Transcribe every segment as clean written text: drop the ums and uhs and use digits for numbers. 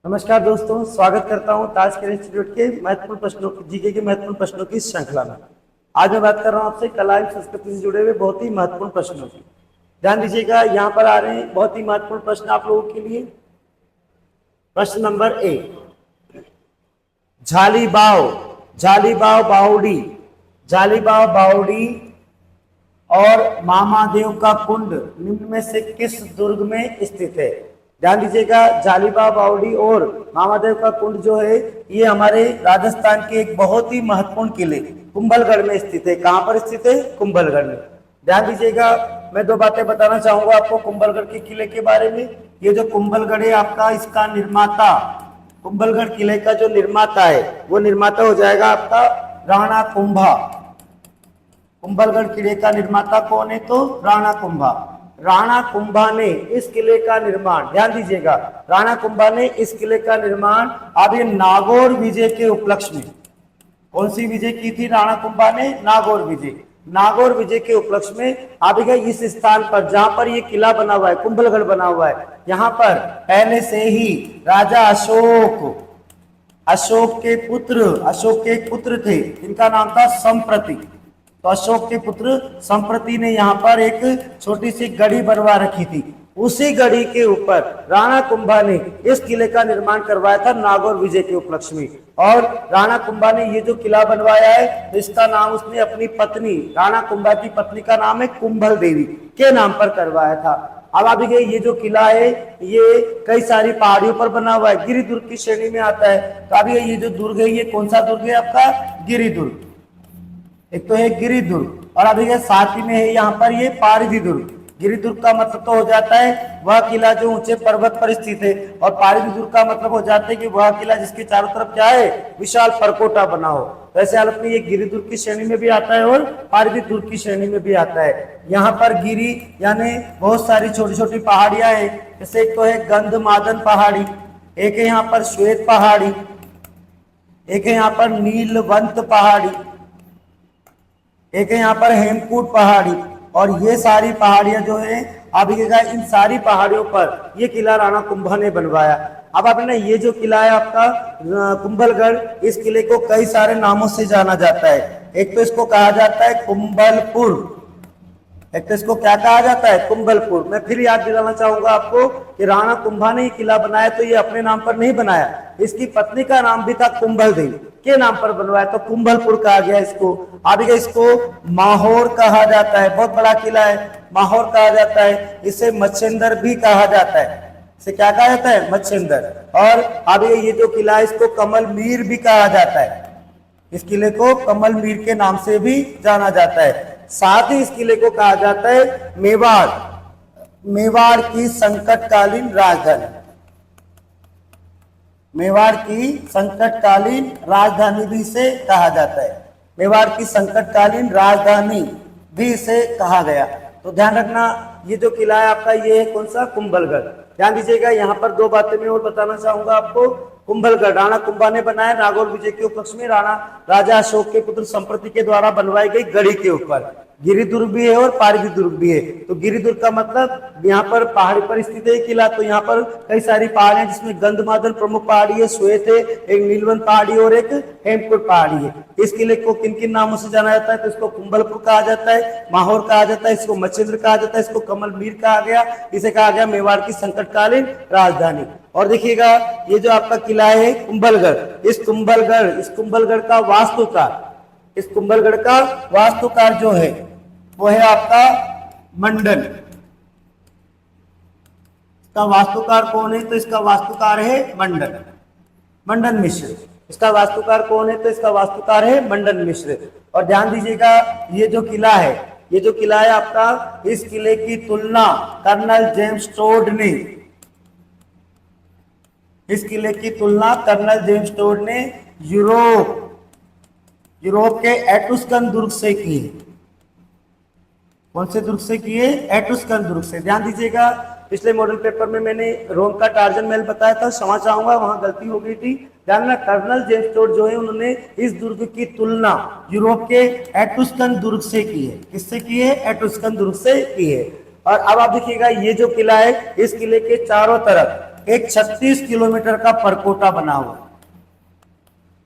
नमस्कार दोस्तों, स्वागत करता हूं ताजकेयर इंस्टीट्यूट के महत्वपूर्ण प्रश्नों जीके के महत्वपूर्ण प्रश्नों की श्रृंखला में। आज मैं बात कर रहा हूं आपसे कला एवं संस्कृति से जुड़े हुए बहुत ही महत्वपूर्ण प्रश्नों की। ध्यान दीजिएगा, यहाँ पर आ रहे हैं बहुत ही महत्वपूर्ण प्रश्न आप लोगों के लिए। प्रश्न नंबर 1, झालीबाव बावड़ी और मामादेव का कुंड निम्न में से किस दुर्ग में स्थित है? ध्यान दीजिएगा, झालीबाव बावड़ी और मामादेव का कुंड जो है ये हमारे राजस्थान के एक बहुत ही महत्वपूर्ण किले कुंभलगढ़ में स्थित है। कहां पर स्थित है? कुंभलगढ़ में। ध्यान दीजिएगा, मैं दो बातें बताना चाहूंगा आपको कुंभलगढ़ के किले के बारे में। ये जो कुंभलगढ़ है आपका, इसका निर्माता, कुंभलगढ़ किले का जो निर्माता है वो निर्माता हो जाएगा आपका राणा कुंभा। कुंभलगढ़ किले का निर्माता कौन है? तो राणा कुंभा। राणा कुंभा ने इस किले का निर्माण, ध्यान दीजिएगा, राणा कुंभा ने इस किले का निर्माण अब ये नागौर विजय के उपलक्ष्य में, कौन सी विजय की थी राणा कुंभा ने? नागौर विजय। नागौर विजय के उपलक्ष्य में आप इस स्थान पर जहां पर ये किला बना हुआ है, कुंभलगढ़ बना हुआ है, यहाँ पर पहले से ही राजा अशोक के एक पुत्र थे जिनका नाम था संप्रति। तो अशोक के पुत्र संप्रति ने यहाँ पर एक छोटी सी गढ़ी बनवा रखी थी। उसी गढ़ी के ऊपर राणा कुंभा ने इस किले का निर्माण करवाया था नागौर विजय के उपलक्ष्य में। और राणा कुंभा ने ये जो किला बनवाया है इसका नाम उसने अपनी पत्नी, राणा कुंभा की पत्नी का नाम है कुंभल देवी के नाम पर करवाया था। अब आप देखिए, ये जो किला है ये कई सारी पहाड़ियों पर बना हुआ है, गिरि दुर्ग की श्रेणी में आता है। तो अब ये जो दुर्ग है ये कौन सा दुर्ग है आपका? गिरि दुर्ग। एक तो है गिरि दुर्ग और अभी साथ ही में है यहाँ पर ये पारधी दुर्ग। गिरि दुर्ग का मतलब तो हो जाता है वह किला जो ऊंचे पर्वत पर स्थित है, और पारधी दुर्ग का मतलब हो जाता है कि वह किला जिसके चारों तरफ क्या है? विशाल परकोटा बना हो। वैसे हालत में ये गिरि दुर्ग की श्रेणी में भी आता है और पारधी दुर्ग की श्रेणी में भी आता है। यहाँ पर गिरि यानी बहुत सारी छोटी छोटी पहाड़ियां है, जैसे एक तो है गंधमादन पहाड़ी, एक है यहाँ पर श्वेत पहाड़ी, एक है यहाँ पर नीलवंत पहाड़ी, एक है यहाँ पर हेमकूट पहाड़ी। और ये सारी पहाड़ियां जो है आप इन सारी पहाड़ियों पर ये किला राणा कुंभा ने बनवाया। अब आप ये जो किला है आपका कुंभलगढ़, इस किले को कई सारे नामों से जाना जाता है। एक तो इसको कहा जाता है कुंभलपुर, एक तो इसको क्या कहा जाता है? कुंभलपुर। मैं फिर याद दिलाना चाहूंगा आपको कि राणा कुंभा ने ये किला बनाया तो ये अपने नाम पर नहीं बनाया, इसकी पत्नी का नाम भी था कुंभल देवी के नाम पर बनवाया, तो कुंभलपुर कहा गया इसको। अब इसको माहौर कहा जाता है, बहुत बड़ा किला है, माहौर कहा जाता है। इसे मच्छेंद्र भी कहा जाता है, इसे क्या कहा जाता है? मच्छेंद्र। और अब ये जो किला है इसको कमल मीर भी कहा जाता है, इस किले को कमल मीर के नाम से भी जाना जाता है। साथ ही इस किले को कहा जाता है मेवाड़ की संकटकालीन राजधानी, मेवाड़ की संकटकालीन राजधानी भी इसे कहा जाता है, मेवाड़ की संकटकालीन राजधानी भी इसे कहा गया। तो ध्यान रखना, ये जो किला है आपका ये है कौन सा? कुंभलगढ़। ध्यान दीजिएगा, यहाँ पर दो बातें मैं और बताना चाहूंगा आपको। कुंभलगढ़ राणा कुंभा ने बनाया नागौर विजय के उपलक्ष्य में, राजा अशोक के पुत्र संप्रति के द्वारा बनवाई गई गढ़ी के ऊपर। गिरि दुर्ग भी है और पारधी दुर्ग भी है। तो गिरि दुर्ग का मतलब यहाँ पर पहाड़ी पर स्थित है किला, तो यहाँ पर कई सारी पहाड़ियां जिसमें गंधमादन प्रमुख पहाड़ी है, श्वेत है, एक नीलवंत पहाड़ी और एक हेमकूट पहाड़ी है। इस किले को किन किन नामों से जाना जाता है? तो इसको कुंभलपुर कहा जाता है, माहौर कहा जाता है, इसको मच्छेंद्र कहा जाता है, इसको कमल मीर कहा गया, इसे कहा गया मेवाड़ की संकटकालीन राजधानी। और देखिएगा, ये जो आपका किला है कुंभलगढ़, इस कुंभलगढ़ का वास्तुकार, इस कुंभलगढ़ का वास्तुकार जो है वो है आपका मंडन। इसका वास्तुकार कौन है? तो इसका वास्तुकार है मंडन मिश्र। इसका वास्तुकार कौन है? तो इसका वास्तुकार है मंडन मिश्र। और ध्यान दीजिएगा, ये जो किला है आपका, इस किले की तुलना कर्नल जेम्स टोड ने यूरोप के एट्रुस्कन दुर्ग से की है। कौन से दुर्ग से की है? एट्रुस्कन दुर्ग से। ध्यान दीजिएगा, पिछले मॉडल पेपर में मैंने रोम का टार्जन महल बताया था, क्षमा चाहूंगा वहां गलती हो गई थी। ध्यान रखना, कर्नल जेम्स टोड जो है उन्होंने इस दुर्ग की तुलना यूरोप के एट्रुस्कन दुर्ग से की है। किससे की है? एट्रुस्कन दुर्ग से की है। और अब आप देखिएगा, ये जो किला है इस किले के चारों तरफ एक 36 किलोमीटर का परकोटा बना हुआ है।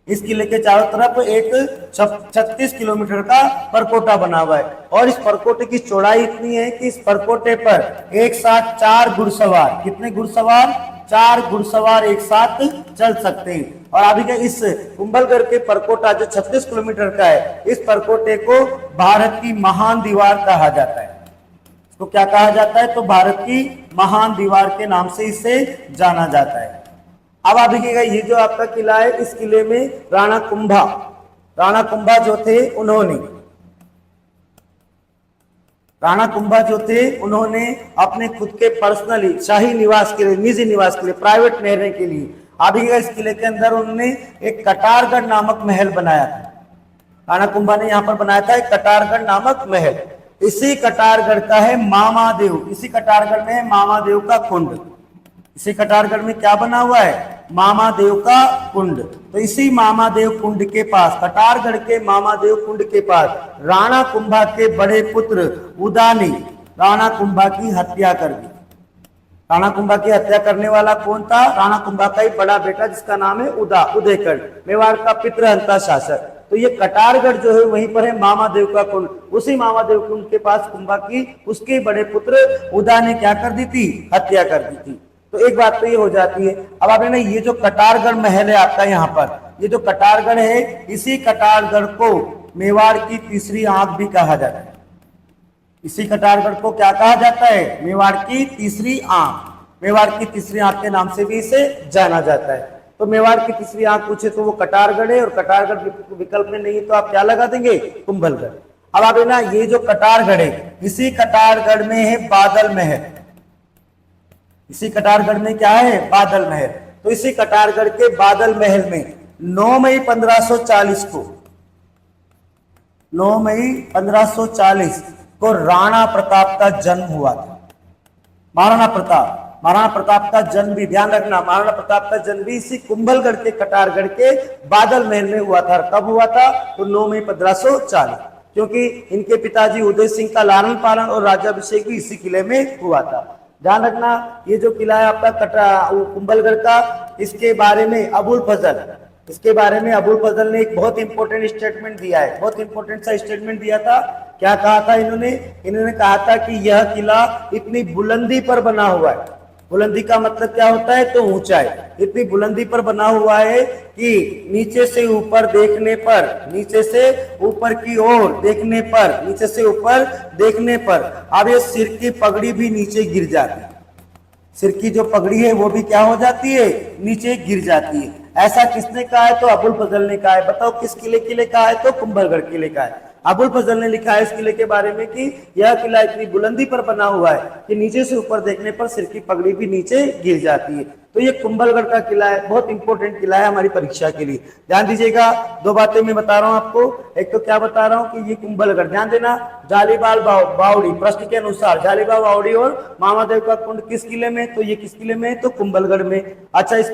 इस किले के चारों तरफ एक 36 किलोमीटर का परकोटा बना हुआ है और इस परकोटे की चौड़ाई इतनी है कि इस परकोटे पर एक साथ 4 घुड़सवार, कितने घुड़सवार, 4 घुड़सवार एक साथ चल सकते हैं। और अभी के इस कुंभलगढ़ के परकोटा जो 36 किलोमीटर का है, इस परकोटे को भारत की महान दीवार कहा जाता है। इसको क्या कहा जाता है? तो भारत की महान दीवार के नाम से इसे जाना जाता है। अब आप देखिएगा, ये जो आपका किला है, इस किले में राणा कुंभा जो थे उन्होंने अपने खुद के पर्सनली शाही निवास के लिए, निजी निवास के लिए, प्राइवेट रहने के लिए, आप देखिएगा इस किले के अंदर उन्होंने एक कटारगढ़ नामक महल बनाया था। राणा कुंभा ने यहाँ पर बनाया था एक कटारगढ़ नामक महल। इसी कटारगढ़ का है मामादेव, इसी कटारगढ़ में है मामादेव का कुंड। इसी कटारगढ़ में क्या बना हुआ है? मामादेव का कुंड। तो इसी मामादेव कुंड के पास, कटारगढ़ के मामादेव कुंड के पास, राणा कुंभा के बड़े पुत्र उदा ने राणा कुंभा की हत्या कर दी। राणा कुंभा की हत्या करने वाला कौन था? राणा कुंभा का ही बड़ा बेटा, जिसका नाम है उदयकर्ण, मेवाड़ का पितृहंता शासक। तो ये कटारगढ़ जो है वहीं पर है मामादेव का कुंड। उसी मामादेव कुंड के पास कुंभा की, उसके बड़े पुत्र उदा ने क्या कर दी थी? हत्या कर दी थी। तो एक बात तो ये हो जाती है। अब आपने ये जो कटारगढ़ महल है आपका यहाँ पर, ये जो कटारगढ़ है, इसी कटारगढ़ को मेवाड़ की तीसरी आंख भी कहा जाता है। इसी कटारगढ़ को क्या कहा जाता है? मेवाड़ की तीसरी आंख। मेवाड़ की तीसरी आंख के नाम से भी इसे जाना जाता है। तो मेवाड़ की तीसरी आंख पूछे तो वो कटारगढ़ है, और कटारगढ़ विकल्प में नहीं तो आप क्या लगा देंगे? कुंभलगढ़। अब आप ना ये जो कटारगढ़ है, इसी कटारगढ़ में है बादल महल। इसी कटारगढ़ में क्या है? बादल महल। तो इसी कटारगढ़ के बादल महल में 9 मई 1540 को 9 मई 1540 को राणा प्रताप का जन्म हुआ था। महाराणा प्रताप का जन्म भी, ध्यान रखना, महाराणा प्रताप का जन्म भी इसी कुंभलगढ़ के कटारगढ़ के बादल महल में हुआ था। कब हुआ था? तो 9 मई 1540, क्योंकि इनके पिताजी उदय सिंह का लालन पालन और राज्याभिषेक भी इसी किले में हुआ था। ध्यान रखना, ये जो किला है आपका कुंभलगढ़ का, इसके बारे में अबुल फजल ने एक बहुत इंपॉर्टेंट स्टेटमेंट दिया है। बहुत इंपॉर्टेंट सा स्टेटमेंट दिया था। क्या कहा था इन्होंने कहा था कि यह किला इतनी बुलंदी पर बना हुआ है। बुलंदी का मतलब क्या होता है? तो ऊंचाई। इतनी बुलंदी पर बना हुआ है कि नीचे से ऊपर देखने पर, नीचे से ऊपर की ओर देखने पर, नीचे से ऊपर देखने पर अब ये सिर की पगड़ी भी नीचे गिर जाती है। सिर की जो पगड़ी है वो भी क्या हो जाती है? नीचे गिर जाती है। ऐसा किसने कहा है? तो अबुल फजल ने कहा है। बताओ किस किले का है? तो कुंभलगढ़ किले का है। अबुल फजल ने लिखा है इस किले के बारे में कि यह किला इतनी बुलंदी पर बना हुआ है कि नीचे से ऊपर देखने पर सिर की पगड़ी भी नीचे गिर जाती है। तो ये कुंभलगढ़ का किला है, बहुत इंपॉर्टेंट किला है हमारी परीक्षा के लिए। ध्यान दीजिएगा, दो बातें मैं बता रहा हूं आपको। एक तो क्या बता रहा हूं कि ये कुंभलगढ़, ध्यान देना, जालीबाल बावड़ी, प्रश्न के अनुसार जालीबाल बावड़ी और मामादेव का कुंड किस किले में? तो ये किस किले में? तो कुंभलगढ़ में। अच्छा, इस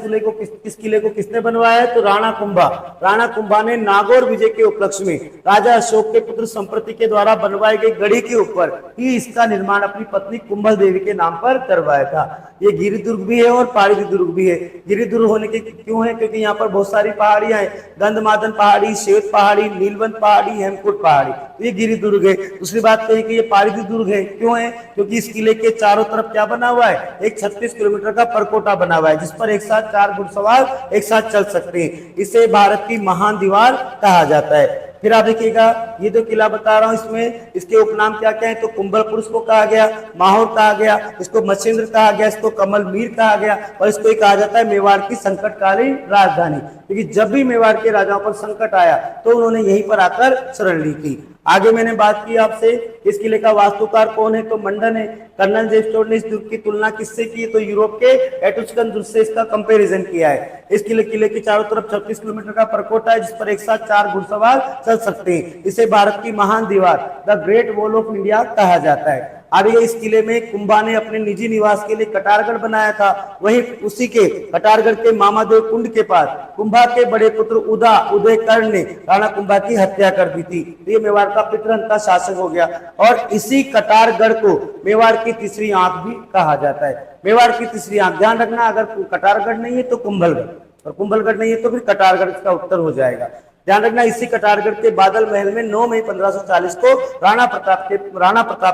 किले को किसने बनवाया है? तो राणा कुंभा ने नागौर विजय के उपलक्ष्य में राजा अशोक के पुत्र संप्रति के द्वारा बनवाई गई गढ़ी के ऊपर ही इसका निर्माण अपनी पत्नी कुंभल देवी के नाम पर करवाया था। ये गिरिदुर्ग भी है और पारिद दुर्ग भी है। गिरिदुर्ग होने के क्यों है? क्योंकि यहाँ पर बहुत सारी पहाड़ियां हैं, गंधमादन पहाड़ी, श्वेत पहाड़ी, नीलवंत पहाड़ी, हेमकूट पहाड़ी, तो ये गिरिदुर्ग है। दूसरी बात तो है कि ये पारिद दुर्ग है। क्यों है? क्योंकि इस किले के चारों तरफ क्या बना हुआ है? एक 36 किलोमीटर का परकोटा बना हुआ है, जिस पर एक साथ 4 घुड़सवार एक साथ चल सकते हैं। इसे भारत की महान दीवार कहा जाता है। फिर आप देखिएगा, ये जो किला बता रहा हूं इसमें इसके उपनाम क्या क्या है? तो कुंभलपुर इसको कहा गया, माहौर कहा गया, इसको मच्छिंद्र कहा गया, इसको कमल मीर कहा गया, और इसको कहा जाता है मेवाड़ की संकटकालीन राजधानी, क्योंकि जब भी मेवाड़ के राजाओं पर संकट आया तो उन्होंने यहीं पर आकर शरण ली थी। आगे मैंने बात की आपसे, इस किले का वास्तुकार कौन है? तो मंडन है। कर्नल जेम्स टोड ने इस दुर्ग की तुलना किससे की? तो यूरोप के एट्रुस्कन दुर्ग से इसका कंपैरिजन किया है। इस किले के चारों तरफ 36 किलोमीटर का परकोटा है, जिस पर एक साथ 4 घुड़सवार चल सकते हैं। इसे भारत की महान दीवार, the great wall of India कहा जाता है। अभी इस किले में कुंभा ने अपने निजी निवास के लिए कटारगढ़ बनाया था। वही उसी के कटारगढ़ के मामादेव कुंड के पास कुंभा के बड़े पुत्र उदयकर्ण ने राणा कुंभा की हत्या कर दी थी। तो ये मेवाड़ का पितृहंता का शासक हो गया। और इसी कटारगढ़ को मेवाड़ की तीसरी आंख भी कहा जाता है। मेवाड़ की तीसरी आंख, ध्यान रखना, अगर कटारगढ़ नहीं है तो कुंभलगढ़, और कुंभलगढ़ नहीं है तो फिर कटारगढ़ का उत्तर हो जाएगा। ध्यान रखना, इसी कटारगढ़ के बादल महल में 9 मई 1540 को राणा प्रताप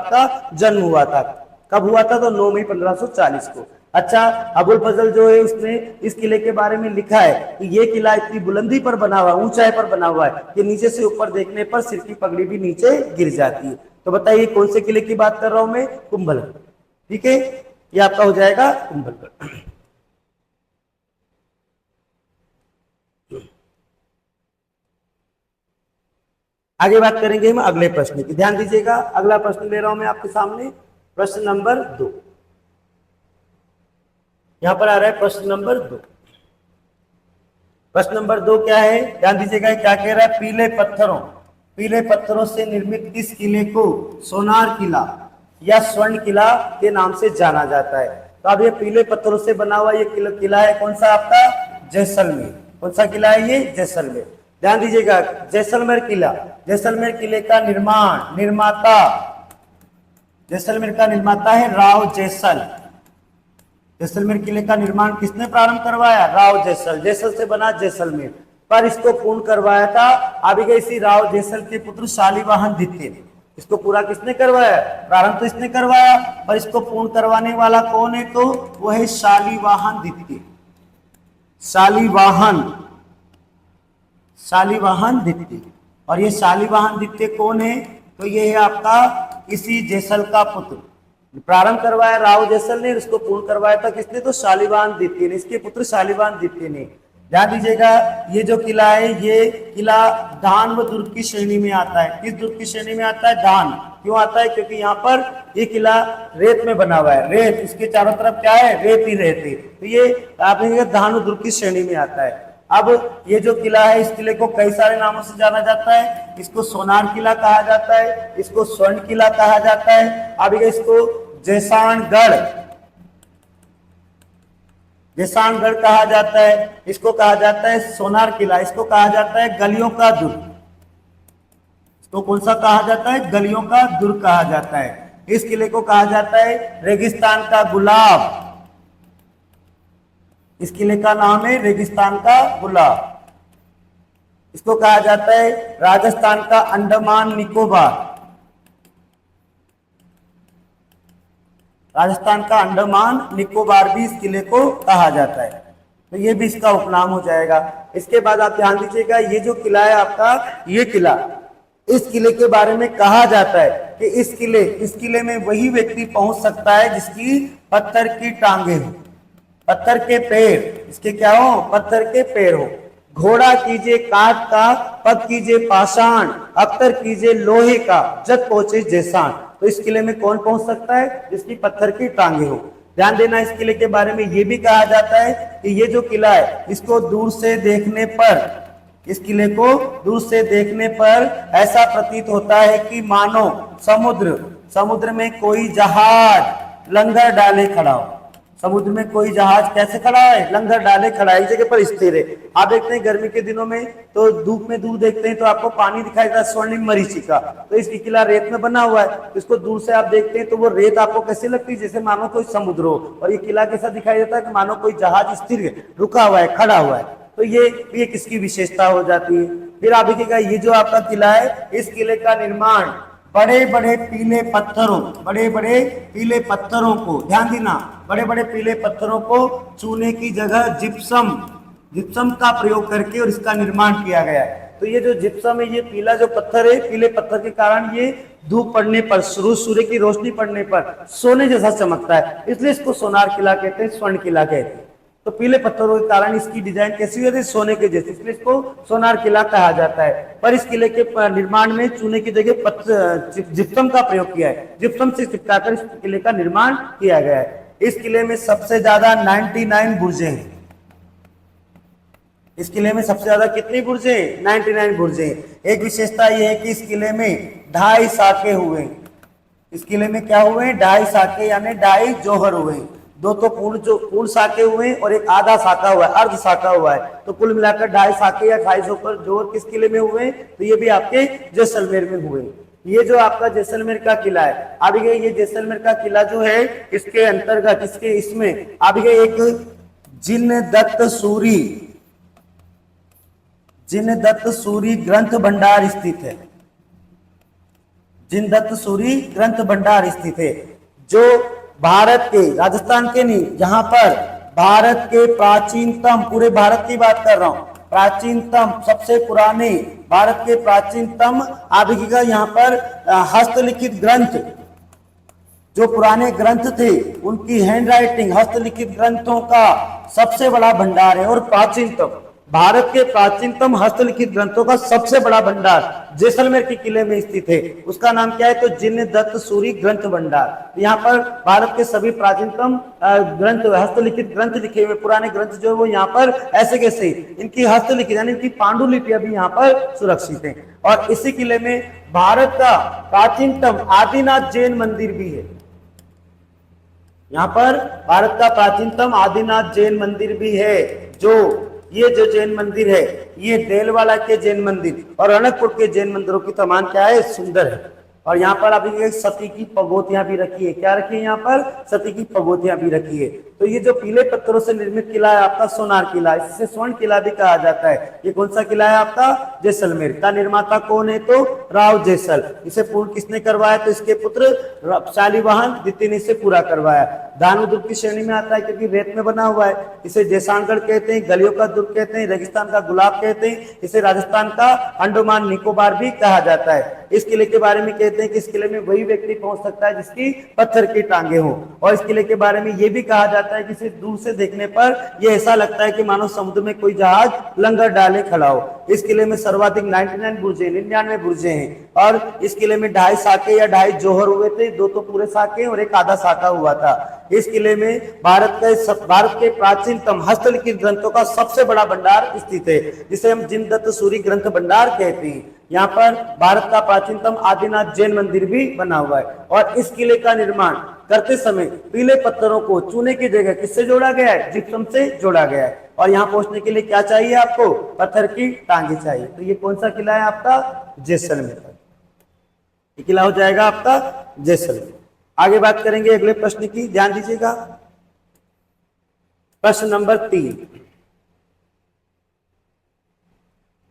का जन्म हुआ था। कब हुआ था? तो 9 मई 1540 को। अच्छा, अबुल फजल जो है उसने इस किले के बारे में लिखा है कि ये किला इतनी बुलंदी पर बना हुआ, ऊंचाई पर बना हुआ है कि नीचे से ऊपर देखने पर सिर की पगड़ी भी नीचे गिर जाती है। तो बताइए कौन से किले की बात कर रहा हूं मैं? कुंभलगढ़। ठीक है, ये आपका हो जाएगा कुंभलगढ़। आगे बात करेंगे हम अगले प्रश्न की। ध्यान दीजिएगा, अगला प्रश्न ले रहा हूं मैं आपके सामने, प्रश्न नंबर 2। यहां पर आ रहा है प्रश्न नंबर 2। प्रश्न नंबर 2 क्या है? ध्यान दीजिएगा, क्या कह रहा है? पीले पत्थरों से निर्मित इस किले को सोनार किला या स्वर्ण किला के नाम से जाना जाता है। तो अब ये पीले पत्थरों से बना हुआ ये किला है कौन सा आपका? जैसलमेर। कौन सा किला है ये? जैसलमेर। ध्यान दीजिएगा, जैसलमेर किले का जैसलमेर का निर्माता है राव जैसल। जैसलमेर किले का निर्माण किसने प्रारंभ करवाया? राव जैसल। जैसल से बना जैसलमेर, पर इसको पूर्ण करवाया था अभिगयसी राव जैसल के पुत्र शालिवाहन द्वितीय ने। इसको पूरा किसने करवाया? प्रारंभ तो इसने करवाया, पर इसको पूर्ण करवाने वाला कौन है? तो वो है शालिवाहन द्वितीय। शालिवाहन द्वितीय। और ये शालिवाहन द्वितीय कौन है? तो ये है आपका इसी जैसल का पुत्र। प्रारंभ करवाया राव जैसल ने, इसको पूर्ण करवाया था किसने? तो शालिवाहन द्वितीय ने, इसके पुत्र शालिवाहन द्वितीय ने। ध्यान दीजिएगा, ये जो किला है ये किला धान व दुर्ग की श्रेणी में आता है। किस दुर्ग की श्रेणी में आता है? धान। क्यों आता है? क्योंकि यहाँ पर ये किला रेत में बना हुआ है। रेत, इसके चारों तरफ क्या है? रेत ही रेत है। तो ये आप धान व दुर्ग की श्रेणी में आता है। अब ये जो किला है, इस किले को कई सारे नामों से जाना जाता है। इसको सोनार किला कहा जाता है, इसको स्वर्ण किला कहा जाता है, अब इसको जैसानगढ़ कहा जाता है, इसको कहा जाता है सोनार किला, इसको कहा जाता है गलियों का दुर्ग। इसको कौन सा कहा जाता है? गलियों का दुर्ग कहा जाता है। इस किले को कहा जाता है रेगिस्तान का गुलाब। इस किले का नाम है रेगिस्तान का गुलाब। इसको कहा जाता है राजस्थान का अंडमान निकोबार। राजस्थान का अंडमान निकोबार भी इस किले को कहा जाता है। तो ये भी इसका उपनाम हो जाएगा। इसके बाद आप ध्यान दीजिएगा, ये जो किला है आपका, ये किला, इस किले के बारे में कहा जाता है कि इस किले में वही व्यक्ति पहुंच सकता है जिसकी पत्थर की टांगे हो, पत्थर के पैर, इसके क्या हो? पत्थर के पैर हो। घोड़ा कीजिए काठ का, पग कीजिए पाषाण, अख्तर कीजिए लोहे का, जब पहुंचे जैसान। तो इस किले में कौन पहुंच सकता है? जिसकी पत्थर की टांगे हो। ध्यान देना, इस किले के बारे में यह भी कहा जाता है कि ये जो किला है, इसको दूर से देखने पर, इस किले को दूर से देखने पर ऐसा प्रतीत होता है कि मानो समुद्र में कोई जहाज लंगर डाले खड़ा हो। समुद्र में कोई जहाज कैसे खड़ा है? लंगर डाले खड़ा है, एक जगह पर स्थिर है। आप देखते हैं गर्मी के दिनों में तो धूप में दूर देखते हैं तो आपको पानी दिखाई देता है, स्वर्णिम मरीचिका। तो इस किला रेत में बना हुआ है, इसको दूर से आप देखते हैं तो वो रेत आपको कैसे लगती है? जैसे मानो कोई समुद्र हो। और ये किला कैसा दिखाई देता है? कि मानो कोई जहाज स्थिर है, रुका हुआ है, खड़ा हुआ है। तो ये किसकी विशेषता हो जाती है? फिर आप देखिएगा, ये जो आपका किला है, इस किले का निर्माण बड़े बड़े पीले पत्थरों को, ध्यान देना, बड़े बड़े पीले पत्थरों को चूने की जगह जिप्सम का प्रयोग करके और इसका निर्माण किया गया है। तो ये जो जिप्सम है, ये पीला जो पत्थर है, पीले पत्थर के कारण ये धूप पड़ने पर, सूर्य की रोशनी पड़ने पर सोने जैसा चमकता है, इसलिए इसको सोनार किला कहते हैं, स्वर्ण किला कहते हैं। तो पीले पत्थरों के कारण इसकी डिजाइन कैसी होती है? सोने के जैसे, इसलिए इसको सोनार किला कहा जाता है। पर इस किले के निर्माण में चूने की जगह जिप्सम का प्रयोग किया है, जिप्सम से चिपकाकर इस किले का निर्माण किया गया है। इस किले में सबसे ज्यादा 99 बुर्जें हैं। इस किले में सबसे ज्यादा कितनी बुर्जें? 99 बुर्जें। एक विशेषता यह है कि इस किले में 2.5 शाखे हुए हैं। इस किले में क्या हुए, 2.5 साके यानी 2.5 जौहर हुए। 2 तो पूर्ण साके हुए और एक आधा साका हुआ है, अर्ध साका हुआ है। तो कुल मिलाकर 2.5 साके या 2.5 जौहर किस किले में हुए, तो ये भी आपके जैसलमेर में हुए। ये जो आपका जैसलमेर का किला है, अब ये जैसलमेर का किला जो है, इसके अंतर्गत इसके इसमें अब ये एक जिनदत्त सूरी ग्रंथ भंडार स्थित है। जिनदत्त सूरी ग्रंथ भंडार स्थित है, जो भारत के, राजस्थान के नहीं, यहाँ पर भारत के प्राचीनतम, पूरे भारत की बात कर रहा हूं, प्राचीनतम सबसे पुराने भारत के प्राचीनतम आदि का यहाँ पर हस्तलिखित ग्रंथ, जो पुराने ग्रंथ थे उनकी हैंड राइटिंग, हस्तलिखित ग्रंथों का सबसे बड़ा भंडार है। और प्राचीनतम, भारत के प्राचीनतम हस्तलिखित ग्रंथों का सबसे बड़ा भंडार जैसलमेर के किले में स्थित है। उसका नाम क्या है, तो जिनदत्त सूरी ग्रंथ भंडार। यहाँ पर भारत के सभी प्राचीनतम ग्रंथ, हस्तलिखित ग्रंथ लिखे हुए, पुराने ग्रंथ जो है वो यहाँ पर ऐसे कैसे, इनकी हस्तलिखित यानी इनकी पांडुलिपि अभी यहाँ पर सुरक्षित है। और इसी किले में भारत का प्राचीनतम आदिनाथ जैन मंदिर भी है। यहाँ पर भारत का प्राचीनतम आदिनाथ जैन मंदिर भी है। जो ये जो जैन मंदिर है, ये देलवाड़ा के जैन मंदिर और रणकपुर के जैन मंदिरों की समान क्या है, सुंदर है। और यहाँ पर अभी एक सती की पगोतियां भी रखी है। क्या रखी है यहाँ पर, सती की पगोतियां भी रखी है। तो ये जो पीले पत्थरों से निर्मित किला है आपका सोनार किला, इसे स्वर्ण किला भी कहा जाता है। ये कौन सा किला है आपका, जैसलमेर का। निर्माता कौन है, तो राव जैसल। इसे पूर्ण किसने करवाया, तो इसके पुत्र शालिवाहन द्वितीय ने इसे पूरा करवाया। दानवदुर्ग की श्रेणी में आता है क्योंकि रेत में बना हुआ है। इसे जैसानगढ़ कहते हैं, गलियों का दुर्ग कहते हैं, रेगिस्तान का गुलाब कहते हैं। इसे राजस्थान का अंडमान निकोबार भी कहा जाता है। इस किले के बारे में कहते हैं कि इस किले में वही व्यक्ति पहुंच सकता है जिसकी पत्थर की टांगे हो। और इस किले के बारे में यह भी कहा जाता है कि इसे दूर से देखने पर यह ऐसा लगता है कि मानो समुद्र में कोई जहाज लंगर डाले खड़ा हो। इस किले में सर्वाधिक 99 बुर्जे, 99 बुर्जे हैं। और इस किले में 2.5 साके या 2.5 जौहर हुए थे। 2 तो पूरे साके और एक आधा साका हुआ था। इस किले में भारत के प्राचीनतम हस्तलिखित ग्रंथों का सबसे बड़ा भंडार स्थित है, जिसे हम जिनदत्त सूरी ग्रंथ भंडार कहते हैं। यहाँ पर भारत का प्राचीनतम आदिनाथ जैन मंदिर भी बना हुआ है। और इस किले का निर्माण करते समय पीले पत्थरों को चूने की जगह किससे जोड़ा गया है, जिप्सम से जोड़ा गया है। और यहाँ पहुंचने के लिए क्या चाहिए आपको, पत्थर की टांगे चाहिए। तो ये कौन सा किला है आपका, जैसलमेर का। ये किला हो जाएगा आपका जैसलमेर। आगे बात करेंगे अगले प्रश्न की, ध्यान दीजिएगा। प्रश्न नंबर 3,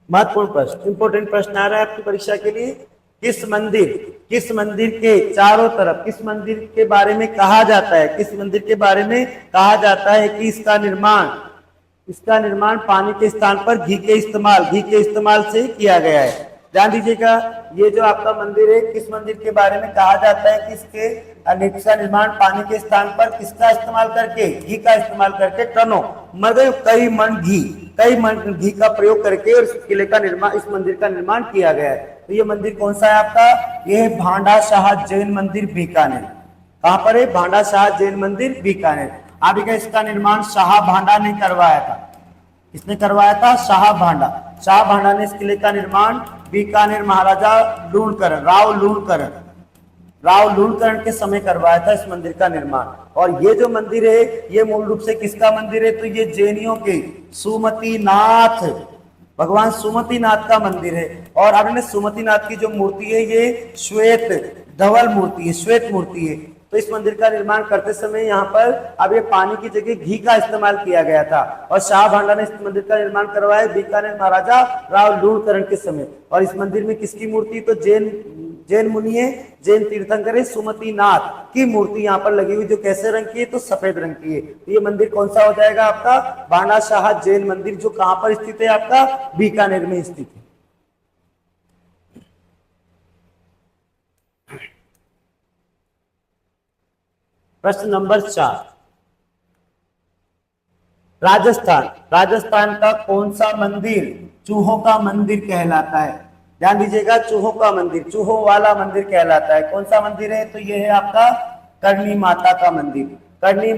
महत्वपूर्ण प्रश्न, इंपोर्टेंट प्रश्न आ रहा है आपकी परीक्षा के लिए। किस मंदिर के चारों तरफ, किस मंदिर के बारे में कहा जाता है, किस मंदिर के बारे में कहा जाता है कि इसका निर्माण पानी के स्थान पर घी के इस्तेमाल से किया गया है। ध्यान दीजिएगा, ये जो आपका मंदिर है, किस मंदिर के बारे में कहा जाता है कि इसका निर्माण पानी के स्थान पर किसका इस्तेमाल करके, घी का इस्तेमाल करके, टनों मतलब कई मन घी का प्रयोग करके और इस किले का निर्माण, इस मंदिर का निर्माण किया गया है। तो ये मंदिर कौन सा है आपका, ये है भांडा शाह जैन मंदिर बीकानेर। कहां पर है, भांडा शाह जैन मंदिर बीकानेर। अभी का इसका निर्माण शाह भांडा ने करवाया था। किसने करवाया था, शाह भांडा ने इस किले का निर्माण बीकानेर महाराजा राव लूणकरण के समय करवाया था इस मंदिर का निर्माण। और ये जो मंदिर है, ये मूल रूप से किसका मंदिर है, तो ये जैनियों के सुमतिनाथ, भगवान सुमतिनाथ का मंदिर है। और अब सुमतिनाथ की जो मूर्ति है, ये श्वेत मूर्ति है। तो इस मंदिर का निर्माण करते समय यहाँ पर अब ये पानी की जगह घी का इस्तेमाल किया गया था। और शाह भांडा ने इस मंदिर का निर्माण करवाया बीकानेर महाराजा राव लूणकरण के समय। और इस मंदिर में किसकी मूर्ति, तो जैन मुनि है, जैन तीर्थंकर है, सुमतिनाथ की मूर्ति यहाँ पर लगी हुई, जो कैसे रंग की है, तो सफेद रंग की है। तो ये मंदिर कौन सा हो जाएगा आपका, भांडा शाह जैन मंदिर, जो कहां पर स्थित है आपका, बीकानेर में स्थित है। प्रश्न नंबर 4, राजस्थान का कौन सा मंदिर चूहों का मंदिर कहलाता है। ध्यान दीजिएगा, चूहों का मंदिर, चूहों वाला मंदिर कहलाता है। कौन सा मंदिर है, तो ये है आपका करणी माता का मंदिर। करणी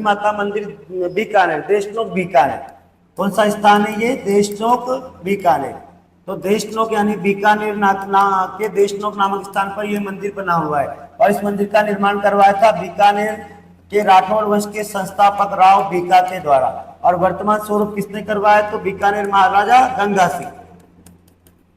माता मंदिर बीकानेर, देशनोक बीकानेर। कौन सा स्थान है ये, देशनोक बीकानेर। तो देशनोक यानी बीकानेर के देशनोक नामक स्थान पर यह मंदिर बना हुआ है और इस मंदिर का निर्माण करवाया था बीकानेर के राठौड़ वंश के संस्थापक राव बीका के द्वारा। और वर्तमान स्वरूप किसने करवाया? तो बीकानेर महाराजा गंगा सिंह।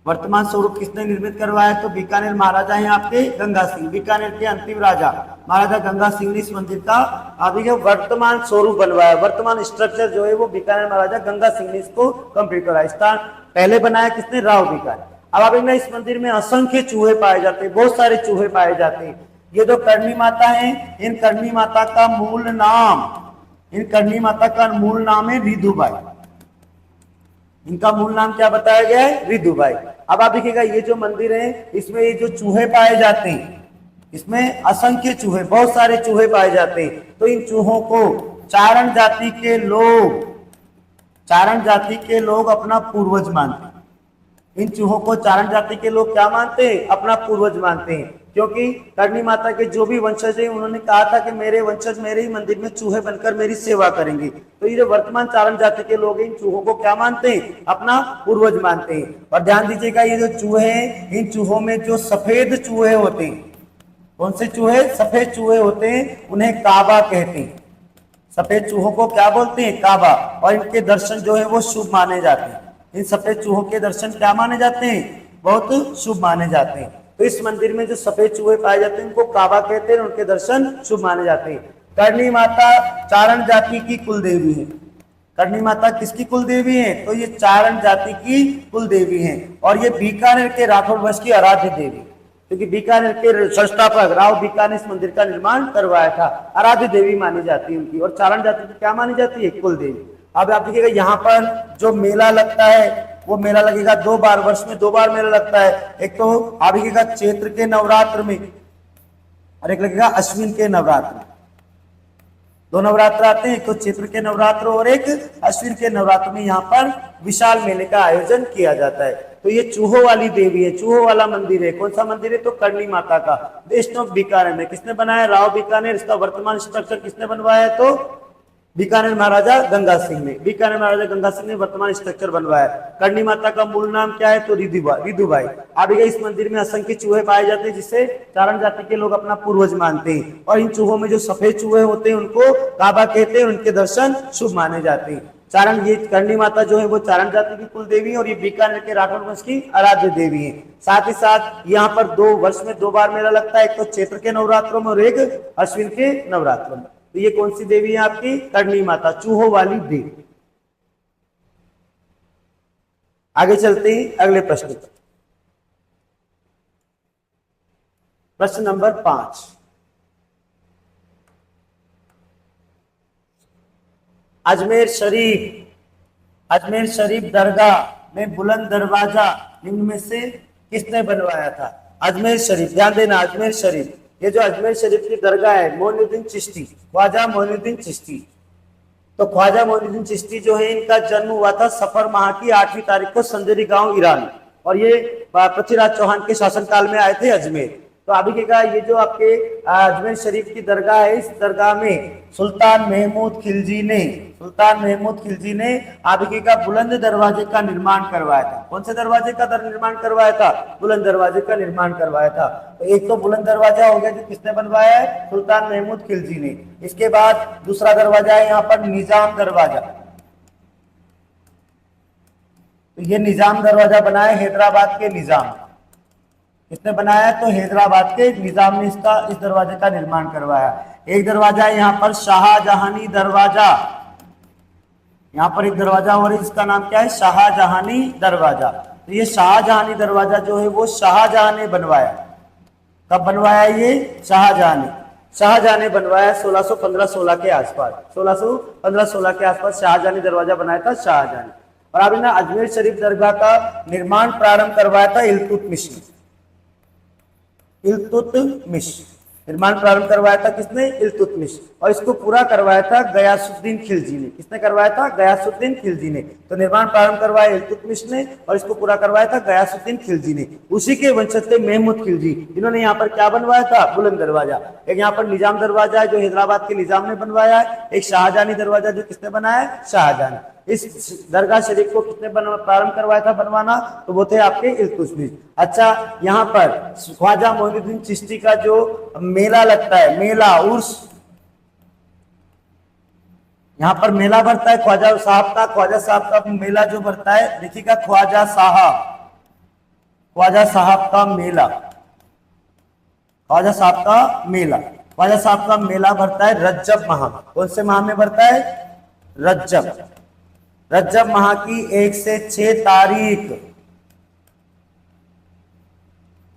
वर्तमान स्वरूप किसने निर्मित करवाया? तो बीकानेर महाराजा हैं आपके गंगा सिंह। बीकानेर के अंतिम राजा महाराजा गंगा सिंह ने इस मंदिर का अभी वर्तमान स्वरूप बनवाया। वर्तमान स्ट्रक्चर जो है वो बीकानेर महाराजा गंगा सिंह ने इसको कंप्लीट कराया। स्थान पहले बनाया किसने? राव बीका। अब आप इस मंदिर में असंख्य चूहे पाए जाते हैं, बहुत सारे चूहे पाए जाते हैं। ये जो करणी माता है, इन करणी माता का मूल नाम है रिधुबाई। इनका मूल नाम क्या बताया गया है? रिधुबाई। अब आप देखिएगा ये जो मंदिर है इसमें ये जो चूहे पाए जाते हैं, इसमें असंख्य चूहे, बहुत सारे चूहे पाए जाते हैं। तो इन चूहों को चारण जाति के लोग अपना पूर्वज मानते हैं। इन चूहों को चारण जाति के लोग क्या मानते हैं? अपना पूर्वज मानते हैं, क्योंकि करणी माता के जो भी वंशज हैं उन्होंने कहा था कि मेरे वंशज मेरे ही मंदिर में चूहे बनकर मेरी सेवा करेंगे। तो ये जो वर्तमान चारण जाति के लोग हैं इन चूहों को क्या मानते हैं? अपना पूर्वज मानते हैं। और ध्यान दीजिएगा ये जो चूहे हैं, इन चूहों में जो सफेद चूहे होते हैं, कौन से चूहे? सफेद चूहे होते हैं, उन्हें काबा कहते हैं। सफेद चूहों को क्या बोलते हैं? काबा। और इनके दर्शन जो है वो शुभ माने जाते हैं। इन सफेद चूहों के दर्शन क्या माने जाते हैं? बहुत शुभ माने जाते हैं। तो इस मंदिर में जो सफेद चूहे पाए जाते हैं उनको काबा कहते हैं, उनके दर्शन शुभ माने जाते हैं। करणी माता चारण जाति की कुल देवी है। करणी माता किसकी कुल देवी है? तो ये चारण जाति की कुल देवी है और ये बीकानेर के राठौड़ वंश की आराध्य देवी, क्योंकि बीकानेर के संस्थापक राव बीका ने इस मंदिर का निर्माण करवाया था। आराध्य देवी मानी जाती है उनकी, और चारण जाति की क्या मानी जाती है? कुल देवी। अब आप देखिएगा यहाँ पर जो मेला लगता है वो मेला लगेगा 2 बार, वर्ष में 2 बार मेला लगता है। एक तो आप देखिएगा चैत्र के नवरात्र में और एक लगेगा अश्विन के नवरात्र में। 2 नवरात्र आते हैं, एक तो चैत्र के नवरात्र और एक अश्विन के नवरात्र में यहाँ पर विशाल मेले का आयोजन किया जाता है। तो ये चूहों वाली देवी है, चूहों वाला मंदिर है। कौन सा मंदिर है? तो करणी माता का। देशनोक बीकानेर में किसने बनाया? राव बीकानेर। इसका वर्तमान स्ट्रक्चर किसने बनवाया? तो बीकानेर महाराजा गंगा सिंह ने। बीकानेर महाराजा गंगा सिंह ने वर्तमान स्ट्रक्चर बनवाया। करणी माता का मूल नाम क्या है? तो रिधुबाई। अब इस मंदिर में असंख्य चूहे पाए जाते हैं जिसे चारण जाति के लोग अपना पूर्वज मानते हैं। और इन चूहों में जो सफेद चूहे होते हैं उनको काबा कहते हैं, उनके दर्शन शुभ माने जाते हैं। चारण, ये करणी माता जो है वो चारण जाति की कुल देवी है और ये बीकानेर के राठौड़ वंश की आराध्य देवी है। साथ ही साथ यहाँ पर 2 वर्ष में 2 बार मेला लगता है, एक तो चैत्र के नवरात्रों में और एक अश्विन के नवरात्रों में। तो ये कौन सी देवी है आपकी? करणी माता, चूहों वाली देवी। आगे चलते हैं अगले प्रश्न पर। प्रश्न नंबर 5। अजमेर शरीफ दरगाह में बुलंद दरवाजा निम्न में से किसने बनवाया था? अजमेर शरीफ, ध्यान देना, अजमेर शरीफ, ये जो अजमेर शरीफ की दरगाह है मोइनुद्दीन चिश्ती, ख्वाजा मोइनुद्दीन चिश्ती। तो ख्वाजा मोइनुद्दीन चिश्ती जो है इनका जन्म हुआ था सफर माह की 8वीं तारीख को संदेरी गांव ईरान, और ये पृथ्वीराज चौहान के शासनकाल में आए थे अजमेर। तो अभी के ये जो आपके अजमेर शरीफ की दरगाह है, इस दरगाह में सुल्तान महमूद खिलजी ने आबिके का बुलंद दरवाजे का निर्माण करवाया था। कौन से दरवाजे का निर्माण करवाया था? बुलंद दरवाजे का निर्माण करवाया था। तो एक तो बुलंद दरवाजा हो गया जो किसने बनवाया है? सुल्तान महमूद खिलजी ने। इसके बाद दूसरा दरवाजा है यहाँ पर निजाम दरवाजा। तो ये निजाम दरवाजा बनाया हैदराबाद के निजाम। किसने बनाया? तो हैदराबाद के निजाम ने इस दरवाजे का निर्माण करवाया। एक दरवाजा है यहाँ पर शाहजहानी दरवाजा, यहाँ पर एक दरवाजा और इसका नाम क्या है? शाहजहानी दरवाजा। तो ये शाहजहानी दरवाजा जो है वो शाहजहां ने बनवाया। कब बनवाया? ये शाहजहां ने बनवाया 1615-16 के आसपास। 1615-16 के आसपास शाहजहानी दरवाजा बनाया था शाहजहां ने। और अभी ना अजमेर शरीफ दरगाह का निर्माण प्रारंभ करवाया था इल्तुतमिश ने। निर्माण प्रारंभ करवाया था किसने? इल्तुतमिश। और इसको पूरा करवाया था गयासुद्दीन खिलजी ने। किसने करवाया था? गयासुद्दीन खिलजी ने। तो निर्माण प्रारंभ करवाया इल्तुतमिश ने और इसको पूरा करवाया था गयासुद्दीन खिलजी ने। उसी के वंशज थे महमूद खिलजी, इन्होंने यहाँ पर क्या बनवाया था? बुलंद दरवाजा। एक यहाँ पर निजाम दरवाजा है जो हैदराबाद के निजाम ने बनवाया है, एक शाहजहानी दरवाजा जो किसने बनाया है? शाहजहां। इस दरगाह शरीफ को किसने प्रारंभ करवाया था बनवाना? तो वो थे आपके इल्तुतमिश। अच्छा, यहाँ पर ख्वाजा मोइनुद्दीन चिश्ती का जो मेला लगता है, मेला उर्स, यहाँ पर मेला भरता है ख्वाजा साहब का मेला जो भरता है, देखिएगा ख्वाजा साहब का मेला, ख्वाजा साहब का मेला भरता है रज्जब माह। कौन से माह में भरता है? रज्जब माह की 1 से 6 तारीख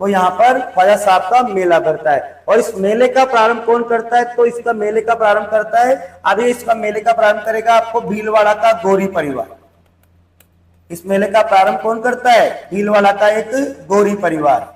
को यहाँ पर ख्वाजा साहब का मेला भरता है। और इस मेले का प्रारंभ कौन करता है? तो इसका मेले का प्रारंभ करता है, अभी इसका मेले का प्रारंभ करेगा आपको भीलवाड़ा का गोरी परिवार। इस मेले का प्रारंभ कौन करता है? भीलवाड़ा का एक गोरी परिवार,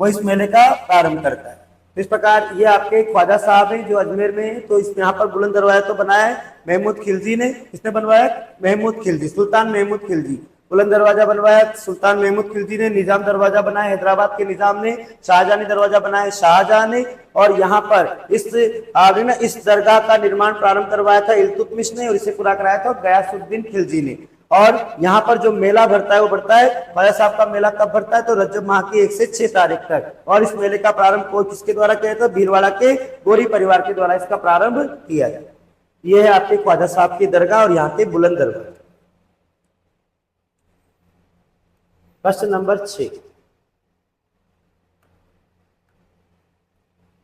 वो इस मेले का प्रारंभ करता है। इस प्रकार ये आपके ख्वाजा साहब हैं जो अजमेर में है। तो इस यहाँ पर बुलंद दरवाजा तो बनाया है महमूद खिलजी ने। किसने बनवाया? महमूद खिलजी, सुल्तान महमूद खिलजी। बुलंद दरवाजा बनवाया सुल्तान महमूद खिलजी ने। निजाम दरवाजा बनाया हैदराबाद के निजाम ने। शाहजहानी दरवाजा बनाया शाहजहां ने। और यहाँ पर इस दरगाह का निर्माण प्रारंभ करवाया था इल्तुतमिश ने, और इसे पूरा कराया था गयासुद्दीन खिलजी ने। और यहाँ पर जो मेला भरता है वो भरता है, ख्वाजा साहब का मेला कब भरता है? तो रजब माह की 1 से 6 तारीख तक। और इस मेले का प्रारंभ किसके द्वारा किया था? भीलवाड़ा के गोरी परिवार के द्वारा इसका प्रारंभ किया गया। ये है आपके ख्वाजा साहब की दरगाह और यहाँ के बुलंद दरवाजा। प्रश्न नंबर 6,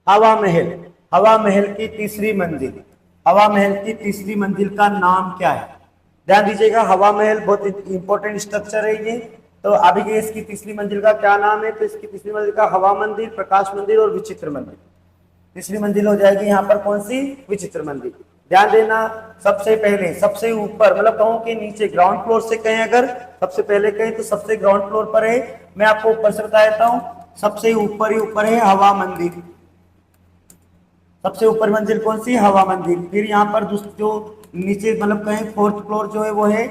हवा महल की तीसरी मंजिल, हवा महल की तीसरी मंजिल का नाम क्या है? ध्यान दीजिएगा, हवा महल बहुत इंपॉर्टेंट स्ट्रक्चर है ये। तो अभी के इसकी तीसरी मंजिल का क्या नाम है? तो इसकी तीसरी मंजिल का हवा मंदिर, प्रकाश मंदिर और विचित्र मंदिर। तीसरी मंजिल हो जाएगी यहाँ पर कौन सी? विचित्र मंदिर। ध्यान देना, सबसे पहले सबसे ऊपर, मतलब कहूं कि नीचे ग्राउंड फ्लोर से कहें, अगर सबसे पहले कहें तो सबसे ग्राउंड फ्लोर पर है। मैं आपको ऊपर से बता देता हूं, सबसे ऊपर ही ऊपर है हवा मंदिर। सबसे ऊपर मंजिल कौन सी? हवा मंदिर। फिर यहाँ पर जो नीचे मतलब कहें 4th फ्लोर जो है वो है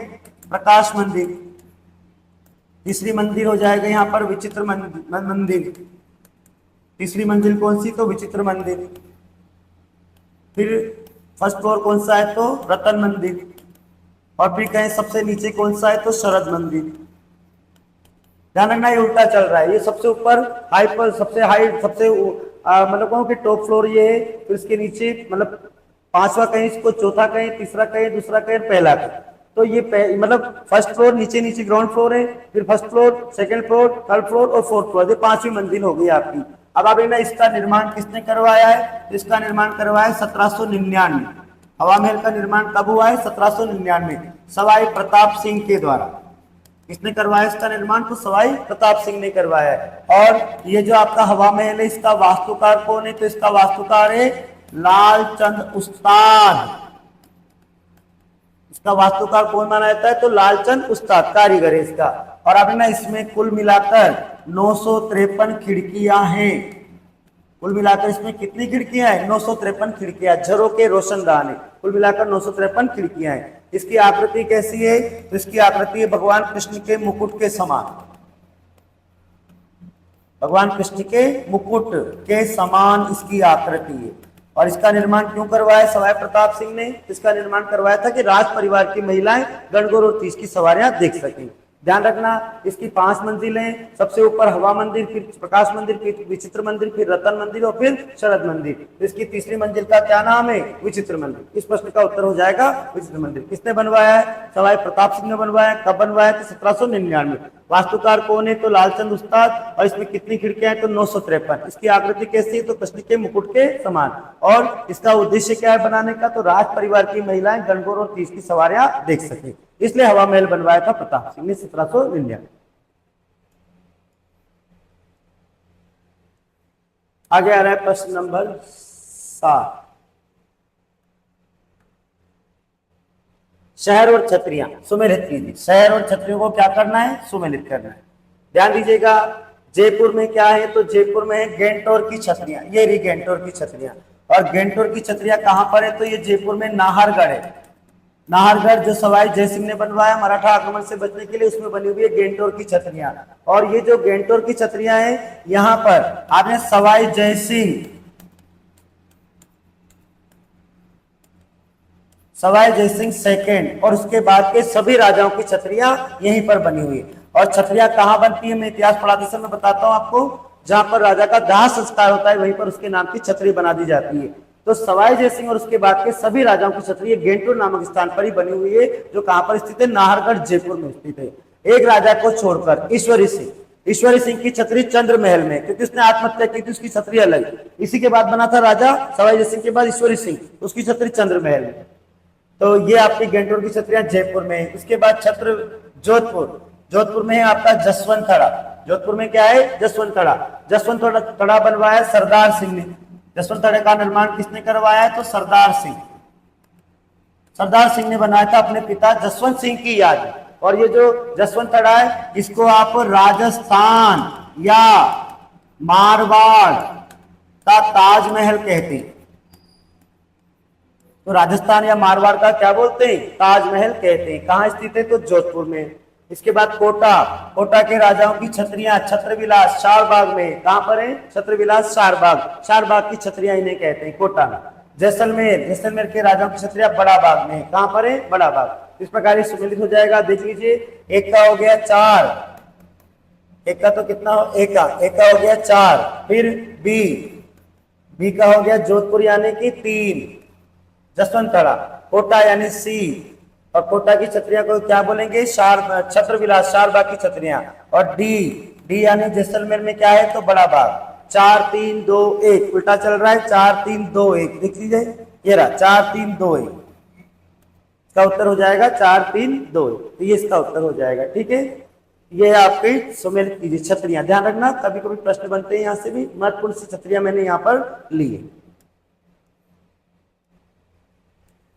प्रकाश मंदिर। तीसरी मंदिर हो जाएगा यहाँ पर विचित्र मंदिर। तीसरी मंजिल कौन सी? तो विचित्र मंदिर। फिर फर्स्ट फ्लोर कौन सा है? तो रतन मंदिर। और फिर कहें सबसे नीचे कौन सा है? तो शरद मंदिर। ध्यान रखना, ये उल्टा चल रहा है। ये सबसे ऊपर हाई पर सबसे हाई सबसे मतलब कहूँ कि टॉप फ्लोर ये है। फिर इसके नीचे मतलब 5वां कहें, इसको चौथा कहें, तीसरा कहें, दूसरा कहें, पहला कहें। तो ये मतलब फर्स्ट फ्लोर, नीचे नीचे ग्राउंड फ्लोर है, फिर first floor, second floor, third floor और फोर्थ फ्लोर। ये 5वीं मंजिल हो गई आपकी। अब अभी ना इसका निर्माण किसने करवाया है? इसका निर्माण करवाया 1799। हवा महल का निर्माण कब हुआ है? 1799, सवाई प्रताप सिंह के द्वारा। किसने करवाया इसका निर्माण? तो सवाई प्रताप सिंह ने करवाया है। और ये जो आपका हवा महल है, इसका वास्तुकार कौन है? तो इसका वास्तुकार है लालचंद उस्ताद। इसका वास्तुकार कौन माना जाता है? तो लालचंद उस्ताद कारीगर है इसका। और अब ना इसमें कुल मिलाकर 953 खिड़कियां हैं। कुल मिलाकर इसमें कितनी खिड़कियां हैं? 953 खिड़कियां, झरोके रोशनदान है। कुल मिलाकर 953 खिड़कियां हैं। इसकी आकृति कैसी है? तो इसकी आकृति है भगवान कृष्ण के मुकुट के समान। भगवान कृष्ण के मुकुट के समान इसकी आकृति है। और इसका निर्माण क्यों करवाया सवाई प्रताप सिंह ने? इसका निर्माण करवाया था कि राज परिवार की महिलाएं गणगौर और तीज की सवारियां देख सकें। ध्यान रखना, इसकी 5 मंजिलें, सबसे ऊपर हवा मंदिर, फिर प्रकाश मंदिर, फिर विचित्र मंदिर, फिर रतन मंदिर और फिर शरद मंदिर। इसकी तीसरी मंजिल का क्या नाम है? विचित्र मंदिर। इस प्रश्न का उत्तर हो जाएगा विचित्र मंदिर। किसने बनवाया है? सवाई प्रताप सिंह ने बनवाया। कब बनवाया? तो 1799। वास्तुकार कौन है? तो लालचंद उस्ताद। और इसमें कितनी खिड़कियां हैं? तो 953। इसकी आकृति कैसी है? तो कृष्ण के मुकुट के समान। और इसका उद्देश्य क्या है बनाने का? तो राज परिवार की महिलाएं गणगौर और तीज की सवारियां देख सके, इसलिए हवा महल बनवाया था प्रताप सिंह ने 1799। आगे आ रहा है प्रश्न नंबर 7, शहर और छतरियां सुमेलित कीजिए। शहर और छतरियों को क्या करना है? सुमेलित करना है। ध्यान दीजिएगा, जयपुर में क्या है? तो जयपुर में है गेंटोर की छतरियां। ये रही गेंटोर की छतरियां। और गेंटोर की छतरियां कहां पर है? तो ये जयपुर में नाहरगढ़ है। नाहरगढ़ जो सवाई जयसिंह ने बनवाया मराठा आक्रमण से बचने के लिए, उसमें बनी हुई है गेंटोर की छतरियां। और ये जो गेंटोर की छतरियां हैं, यहां पर आपने सवाई जयसिंह सवाई जयसिंह सेकेंड और उसके बाद के सभी राजाओं की छतरियां यहीं पर बनी हुई है। और छतरियां कहाँ बनती है, मैं इतिहास पढ़ाते समय बताता हूँ आपको। जहां पर राजा का दाह संस्कार होता है वहीं पर उसके नाम की छतरी बना दी जाती है। तो सवाई जयसिंह और उसके बाद के सभी राजाओं की छतरी गेंटूर नामक स्थान पर ही बनी हुई है, जो कहां पर स्थित है, नाहरगढ़ जयपुर में स्थित है। एक राजा को छोड़कर ईश्वरी सिंह की छतरी चंद्र महल में, क्योंकि उसने आत्महत्या की थी, उसकी छतरी अलग। इसी के बाद बना था राजा सवाई जयसिंह के बाद ईश्वरी सिंह, उसकी छतरी चंद्र महल में। तो ये आपकी गेंटूर की छतरियां जयपुर में। इसके बाद छत्र जोधपुर में है आपका जसवंत थड़ा। जोधपुर में क्या है, जसवंत थड़ा। जसवंत थड़ा बनवाया सरदार सिंह ने। जसवंत थड़े का निर्माण किसने करवाया है, तो सरदार सिंह ने बनाया था अपने पिता जसवंत सिंह की याद में। और ये जो जसवंत थड़ा है, इसको आप राजस्थान या मारवाड़ का ताजमहल कहते हैं। तो राजस्थान या मारवाड़ का क्या बोलते हैं, ताजमहल कहते हैं। कहां स्थित है, तो जोधपुर में। इसके बाद कोटा के राजाओं की छतरियां छत्रविलास शारबाग में। कहां पर है, छत्रविलास शारबाग की छतरियां इन्हें कहते हैं, कोटा में। जैसलमेर के राजाओं की छतरियां बड़ा बाग में। कहां पर है, बड़ा बाग। इस प्रकार सुमिलित हो जाएगा, देख लीजिए। एक का हो गया 4, एक का तो कितना हो, एक का हो गया 4। फिर बी का हो गया जोधपुर यानी कि 3, जसवंत थड़ा। कोटा यानी सी, और कोटा की छतरियां को क्या बोलेंगे, छत्रविलास शारबाग की छतरियां। और डी यानी जैसलमेर में क्या है, तो बड़ा बाग। 4 3 2 1 उल्टा चल रहा है, 4 3 2 1 देख लीजिए, ये रहा 4 3 2 1। इसका उत्तर हो जाएगा 4 3 2 1, तो ये इसका उत्तर हो जाएगा। ठीक है, ये आपकी सुमेलित कीजिए छतरियां। ध्यान रखना, कभी कभी प्रश्न बनते हैं, यहां से भी महत्वपूर्ण सी छतरियां मैंने यहां पर ली है।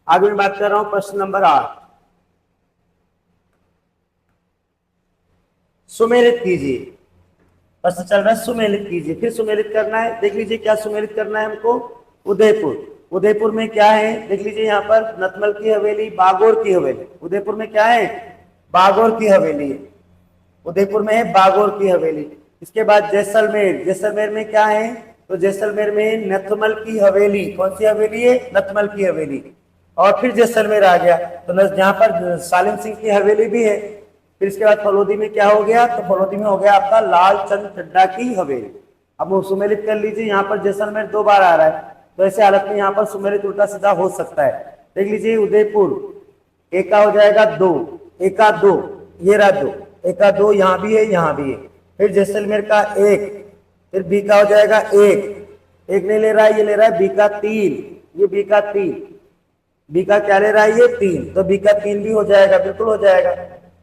आगे मैं बात कर रहा हूं प्रश्न नंबर 8। सुमेलित कीजिए, प्रश्न चल रहा है सुमेलित कीजिए। फिर सुमेलित करना है, देख लीजिए क्या सुमेलित करना है हमको। उदयपुर में क्या है, देख लीजिए यहाँ पर नतमल की हवेली, बागोर की हवेली। उदयपुर में क्या है, बागोर की हवेली है। उदयपुर में है बागोर की हवेली। इसके बाद जैसलमेर में क्या है, तो जैसलमेर में नथमल की हवेली। कौन सी हवेली है, नथमल की हवेली। और फिर जैसलमेर आ गया, तो यहाँ पर सालिम सिंह की हवेली भी है। फिर इसके बाद फलोदी में क्या हो गया, तो फलोदी में हो गया आपका लालचंद चड्ढा की हवेली। अब वो सुमेलित कर लीजिए, यहाँ पर जैसलमेर 2 बार आ रहा है, तो ऐसे हालत में यहाँ पर सुमेलित उल्टा सीधा हो सकता है। देख लीजिए, उदयपुर एक का हो जाएगा 2, एक का 2, ये रहा 2, एक का 2, यहाँ भी है, यहाँ भी है। फिर जैसलमेर का 1, फिर बी का हो जाएगा 1 नहीं ले रहा है, ये ले रहा है बी का 3, ये बी का 3, बी का क्या ले रहा है, ये 3, तो बी का 3 भी हो जाएगा, बिल्कुल हो जाएगा।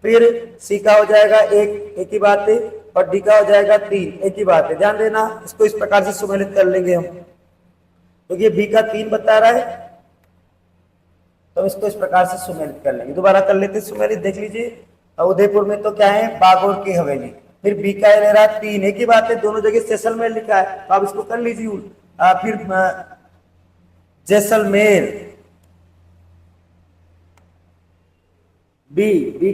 फिर सी का हो जाएगा 1, एक ही बात है, और डी का हो जाएगा 3, एक ही बात है। ध्यान देना, इसको इस प्रकार से सुमेलित कर लेंगे हम, तो ये बी का 3 बता रहा है, तो इसको इस प्रकार से सुमेलित कर लेंगे। दोबारा कर लेते सुमेलित, देख लीजिए। उदयपुर में तो क्या है, बागोर की हवेली। फिर बी का ले रहा है 3, एक ही बात है, दोनों जगह जैसलमेर लिखा है, तो आप इसको कर लीजिए। फिर जैसलमेर, बी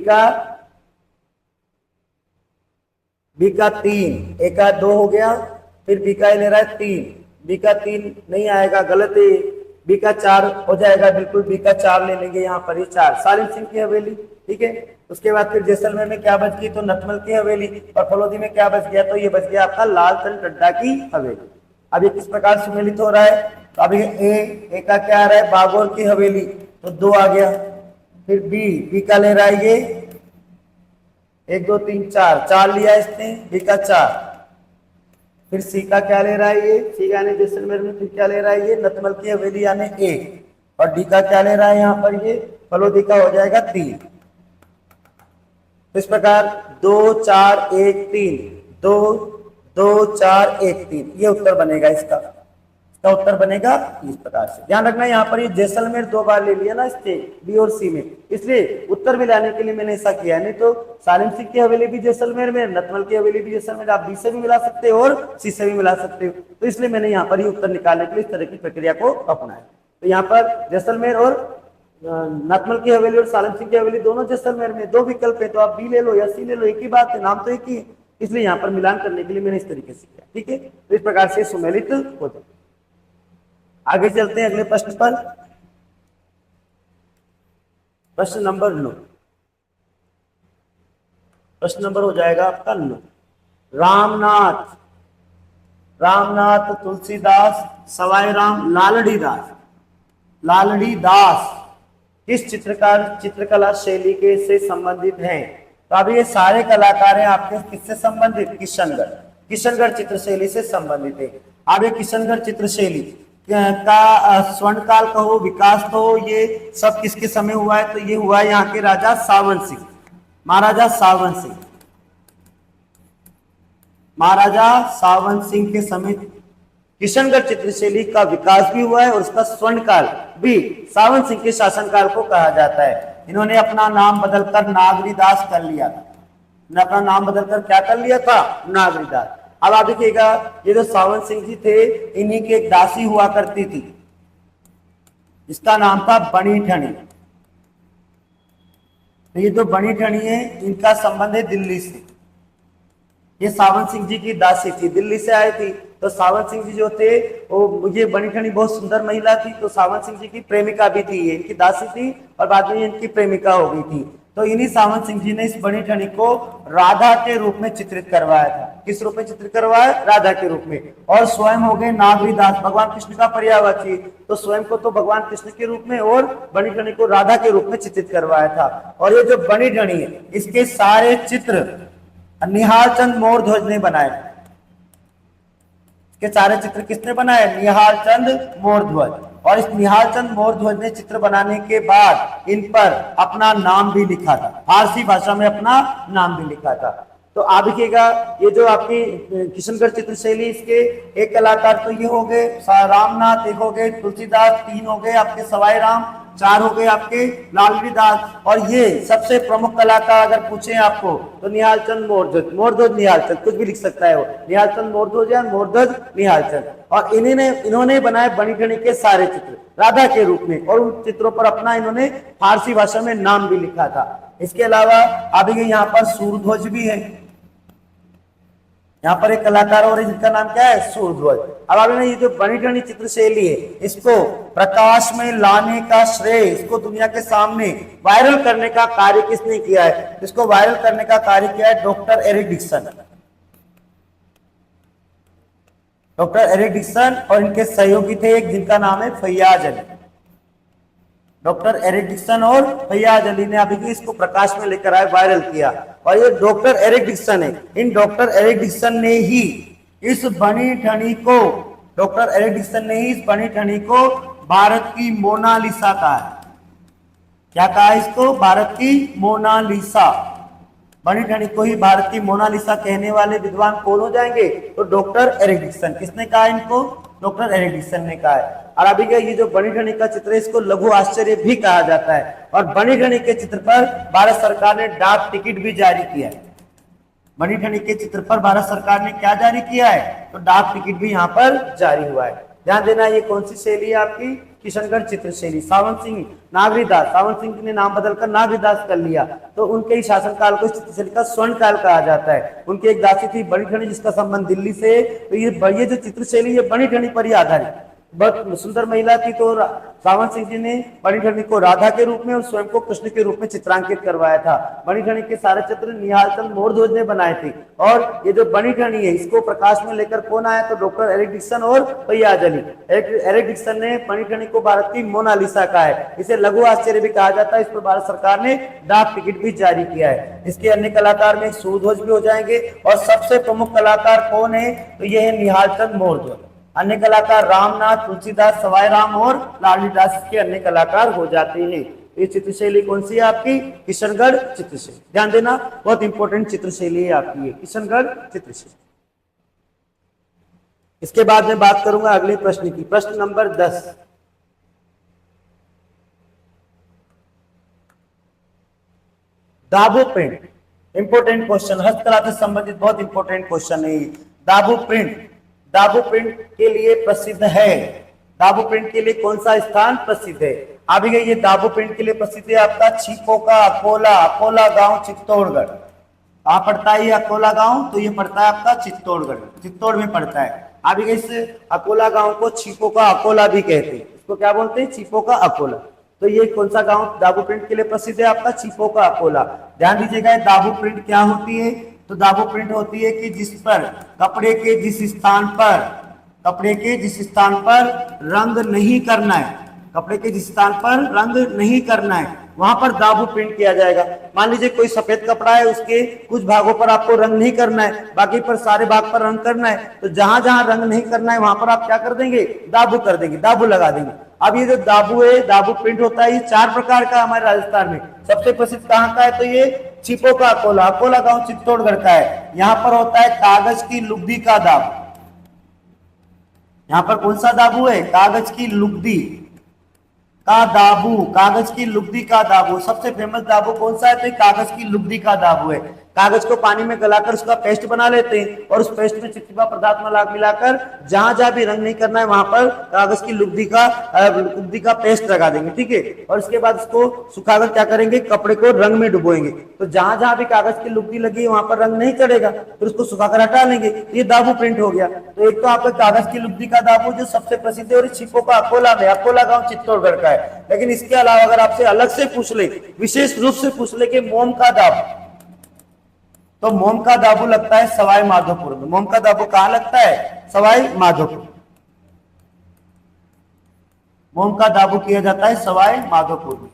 का 3, एक का 2 हो गया। फिर बी का ले रहा है 3, बी का 3 नहीं आएगा, गलत है, बी का 4 हो जाएगा, बिल्कुल बी का 4 ले लेंगे यहाँ पर, ये 4 सालिम सिंह की हवेली। ठीक है, उसके बाद फिर जैसलमेर में क्या बच गई, तो नथमल की हवेली। और फलोदी में क्या बच गया, तो ये बच गया आपका लालचंद चड्ढा की हवेली। अब ये किस प्रकार सुमेलित हो रहा है, तो अभी ए का क्या आ रहा है, बागोर की हवेली, तो 2 आ गया। फिर बी का ले रहा है ये 1 2 3 4 लिया इसने, बी का 4। फिर सी का क्या ले रहा है, ये सी का यानी जैसलमेर में फिर क्या ले रहा है, ये नथमल की हवेली यानी 1। और डी का क्या ले रहा है यहाँ पर, ये फलोदी का हो जाएगा 3। इस प्रकार 2 4 1 3, 2 2 4 1 3, ये उत्तर बनेगा इसका उत्तर बनेगा इस प्रकार से। ध्यान रखना, यहाँ पर ये जैसलमेर 2 बार ले लिया ना इससे, बी और सी में, इसलिए उत्तर मिलाने के लिए मैंने ऐसा किया। नहीं तो सालिम सिंह की हवेली भी जैसलमेर में, नथमल की हवेली भी जैसलमेर, आप बी से भी मिला सकते हो और सी से भी मिला सकते हो। तो इसलिए मैंने यहाँ पर ही उत्तर निकालने के लिए इस तरह की प्रक्रिया को अपनाया। तो यहाँ पर जैसलमेर और नथमल की हवेली और सालिम सिंह की हवेली दोनों जैसलमेर में, 2 विकल्प है, तो आप बी ले लो या सी ले लो, एक ही बात है, नाम तो एक ही है। इसलिए यहाँ पर मिलान करने के लिए मैंने इस तरीके से किया। ठीक है, तो इस प्रकार से सुमेलित हो जाए। आगे चलते हैं अगले प्रश्न पर। प्रश्न नंबर 9, प्रश्न नंबर हो जाएगा आपका 9। रामनाथ, रामनाथ तुलसीदास, सवाई राम, लालड़ी दास, लालड़ी दास किस चित्रकला शैली के से संबंधित हैं? तो अब ये सारे कलाकार हैं आपके किससे संबंधित? किशनगढ़, किशनगढ़ चित्र शैली से संबंधित है। अब ये किशनगढ़ चित्र शैली का स्वर्ण काल कहो, विकास कहो, ये सब किसके समय हुआ है? तो ये हुआ है यहाँ के राजा सावन सिंह, महाराजा सावन सिंह, महाराजा सावन सिंह के समय किशनगढ़ चित्रशैली का विकास भी हुआ है और उसका स्वर्ण काल भी सावन सिंह के शासनकाल को कहा जाता है। इन्होंने अपना नाम बदलकर नागरीदास कर लिया था, इन्होंने अपना नाम बदलकर क्या कर लिया था? नागरीदास। अब आप देखिएगा, ये जो सावन सिंह जी थे, इन्हीं की एक दासी हुआ करती थी, इसका नाम था बनी ठनी। तो ये जो बनी ठनी है, इनका संबंध है दिल्ली से। ये सावन सिंह जी की दासी थी, दिल्ली से आई थी। तो सावन सिंह जी जो थे, वो ये बनी ठनी बहुत सुंदर महिला थी, तो सावन सिंह जी की प्रेमिका भी थी, ये इनकी दासी थी और बाद में इनकी प्रेमिका हो गई थी। तो इन्हीं सावन सिंह जी ने इस बनी ठनी को राधा के रूप में चित्रित करवाया था। किस रूप में चित्रित करवाया? राधा के रूप में। और स्वयं हो गए नागरीदास, भगवान कृष्ण का पर्यायवाची, तो स्वयं को तो भगवान कृष्ण के रूप में और बनी ठनी को राधा के रूप में चित्रित करवाया था। और ये जो बनी ठनी है, इसके सारे चित्र निहाल चंद मोरध्वज ने बनाए। के सारे चित्र किसने बनाए? निहाल चंद मोरध्वज। और इस निहाल चंद मोरध्वज ने चित्र बनाने के बाद इन पर अपना नाम भी लिखा था, फारसी भाषा में अपना नाम भी लिखा था। तो आप देखिएगा, ये जो आपकी किशनगढ़ चित्र शैली, इसके एक कलाकार तो ये हो गए रामनाथ, एक हो गए तुलसीदास, 3 हो गए आपके सवाई राम, 4 हो गए आपके लालड़ी दास, और ये सबसे प्रमुख कलाकार अगर पूछे आपको तो निहाल चंद मोरध्वज, मोरध्वज निहाल चंद, कुछ भी लिख सकता है वो, निहाल चंद मोरध्वज या मोरध्वज निहाल चंद। और इन्होंने बनाए बनी ठनी के सारे चित्र राधा के रूप में, और उन चित्रों पर अपना इन्होंने फारसी भाषा में नाम भी लिखा था। इसके अलावा अभी यहाँ पर सूर्यध्वज भी है, यहाँ पर एक कलाकार और है जिनका नाम क्या है? सूर्यध्वज। अब आपने ये जो बनी ठनी चित्र शैली है, इसको प्रकाश में लाने का श्रेय, इसको दुनिया के सामने वायरल करने का कार्य किसने किया है? इसको वायरल करने का कार्य किया है doctor Eric Dixon, doctor Eric Dixon, और इनके सहयोगी थे एक जिनका नाम है Fayaz Ali. Doctor Eric Dixon और फैयाज अली ने अभी इसको प्रकाश में लेकर आए, वायरल किया। और ये डॉक्टर एरिक डिक्सन है, इन डॉक्टर एरिक डिक्सन ने ही इस बनी ठनी को, डॉक्टर एरिक डिक्सन ने ही इस बनी ठनी को भारत की मोनालिसा कहा है। क्या कहा है इसको? भारत की मोनालिसा। बनी ठनी को ही भारत की मोनालिसा कहने वाले विद्वान कौन हो जाएंगे? तो डॉक्टर एरिक डिक्सन। किसने कहा इनको? डॉक्टर एरिक डिक्सन ने कहा है। और अभी क्या, ये जो बनी ठनी का चित्र है, इसको लघु आश्चर्य भी कहा जाता है। और बनी ठनी के चित्र पर भारत सरकार ने डाक टिकट भी जारी किया है। बनी ठनी के चित्र पर भारत सरकार ने क्या जारी किया है? तो डाक टिकट भी यहाँ पर जारी हुआ है। ध्यान देना, ये कौन सी शैली है आपकी? किशनगढ़ चित्र शैली। सावन सिंह नागरीदास, सावन सिंह ने नाम बदलकर नागरीदास कर लिया, तो उनके ही शासनकाल को चित्र शैली का स्वर्ण काल कहा जाता है। उनकी एक दासी थी बनी ठनी, जिसका संबंध दिल्ली से। तो ये जो चित्र शैली है बनी ठनी पर ही आधारित, बहुत सुंदर महिला थी। तो सावन सिंह जी ने बनी ठनी को राधा के रूप में और स्वयं को कृष्ण के रूप में चित्रांकित करवाया था। बनी ठनी के सारे चित्र निहाल चंद मोरध्वज ने बनाए थे। और ये जो बनी ठनी है, इसको प्रकाश में लेकर कौन आया? तो डॉक्टर एरिक डिक्सन और फैयाज अली। एरिक डिक्सन ने बनी ठनी को भारत की मोनालिसा कहा है। इसे लघु आश्चर्य भी कहा जाता है। इस पर भारत सरकार ने डाक टिकट भी जारी किया है। इसके अन्य कलाकार में सूर्यध्वज भी हो जाएंगे। और सबसे प्रमुख कलाकार कौन है? तो ये है निहाल चंद मोरध्वज। अन्य कलाकार रामनाथ, तुलसीदास, सवाई राम और लालड़ी दास के अन्य कलाकार हो जाते हैं। ये चित्रशैली कौन सी है आपकी? किशनगढ़ चित्रशैली। ध्यान देना, बहुत इंपॉर्टेंट चित्रशैली है आपकी ये किशनगढ़ चित्रशैली। इसके बाद मैं बात करूंगा अगले प्रश्न की, प्रश्न नंबर 10। दाबू प्रिंट, इंपॉर्टेंट क्वेश्चन, हस्तकला से संबंधित बहुत इंपॉर्टेंट क्वेश्चन है। दाबू प्रिंट, दाबू प्रिंट के लिए प्रसिद्ध है। दाबू प्रिंट के लिए कौन सा स्थान प्रसिद्ध है? अभी ये दाबू प्रिंट के लिए प्रसिद्ध है आपका छिपोका अकोला, अकोला गांव चित्तौड़गढ़। कहाँ पड़ता है ये अकोला गांव? तो ये पड़ता है आपका चित्तौड़गढ़, चित्तौड़ में पड़ता है। अभी इस अकोला गांव को छिपोका अकोला भी कहते हैं। इसको क्या बोलते हैं? छिपोका अकोला। तो ये कौन सा गांव दाबू प्रिंट के लिए प्रसिद्ध है? आपका चीपो का अकोला। ध्यान दीजिएगा, दाबू प्रिंट क्या होती है? तो दाबू प्रिंट होती है कि जिस पर कपड़े के जिस स्थान पर रंग नहीं करना है, कपड़े के जिस स्थान पर रंग नहीं करना है वहां पर दाबू प्रिंट किया जाएगा। मान लीजिए कोई सफेद कपड़ा है, उसके कुछ भागों पर आपको रंग नहीं करना है, बाकी पर सारे भाग पर रंग करना है, तो जहां जहां रंग नहीं करना है वहां पर आप क्या कर देंगे? दाबू कर देंगे, दाबू लगा देंगे। अब ये जो दाबू है, दाबू प्रिंट होता है, ये 4 प्रकार का हमारे राजस्थान में। सबसे प्रसिद्ध कहाँ का है? तो ये चीपो का अकोला, अकोला गांव चित्तौड़गढ़ का है। यहाँ पर होता है कागज की लुगदी का दाबू। यहाँ पर कौन सा दाबू है? कागज की लुगदी का दाबू, कागज की लुगदी का दाबू। सबसे फेमस दाबू कौन सा है? तो कागज की लुगदी का दाबू है। कागज को पानी में गलाकर उसका पेस्ट बना लेते हैं और उस पेस्ट में चिपचिपा पदार्थ मिलाकर जहां जहां भी रंग नहीं करना है वहां पर कागज की लुगदी का पेस्ट लगा देंगे, ठीक है। और उसके बाद उसको सुखाकर क्या करेंगे? कपड़े को रंग में डुबोएंगे। तो जहां जहां भी कागज की लुगदी लगी वहां पर रंग नहीं चढ़ेगा, फिर उसको सुखाकर हटा लेंगे, ये दाबू प्रिंट हो गया। तो एक तो आपका कागज की लुगदी का दाबू जो सबसे प्रसिद्ध है और चीपो का अकोला में, अकोला गांव चित्तौड़गढ़ का है। लेकिन इसके अलावा अगर आपसे अलग से पूछ ले, विशेष रूप से पूछ ले कि मोम का दाबू, तो मोम का दाबू लगता है सवाई माधोपुर में। मोम का दाबू कहां लगता है? सवाई माधोपुर। मोम का दाबू किया जाता है सवाई माधोपुर में।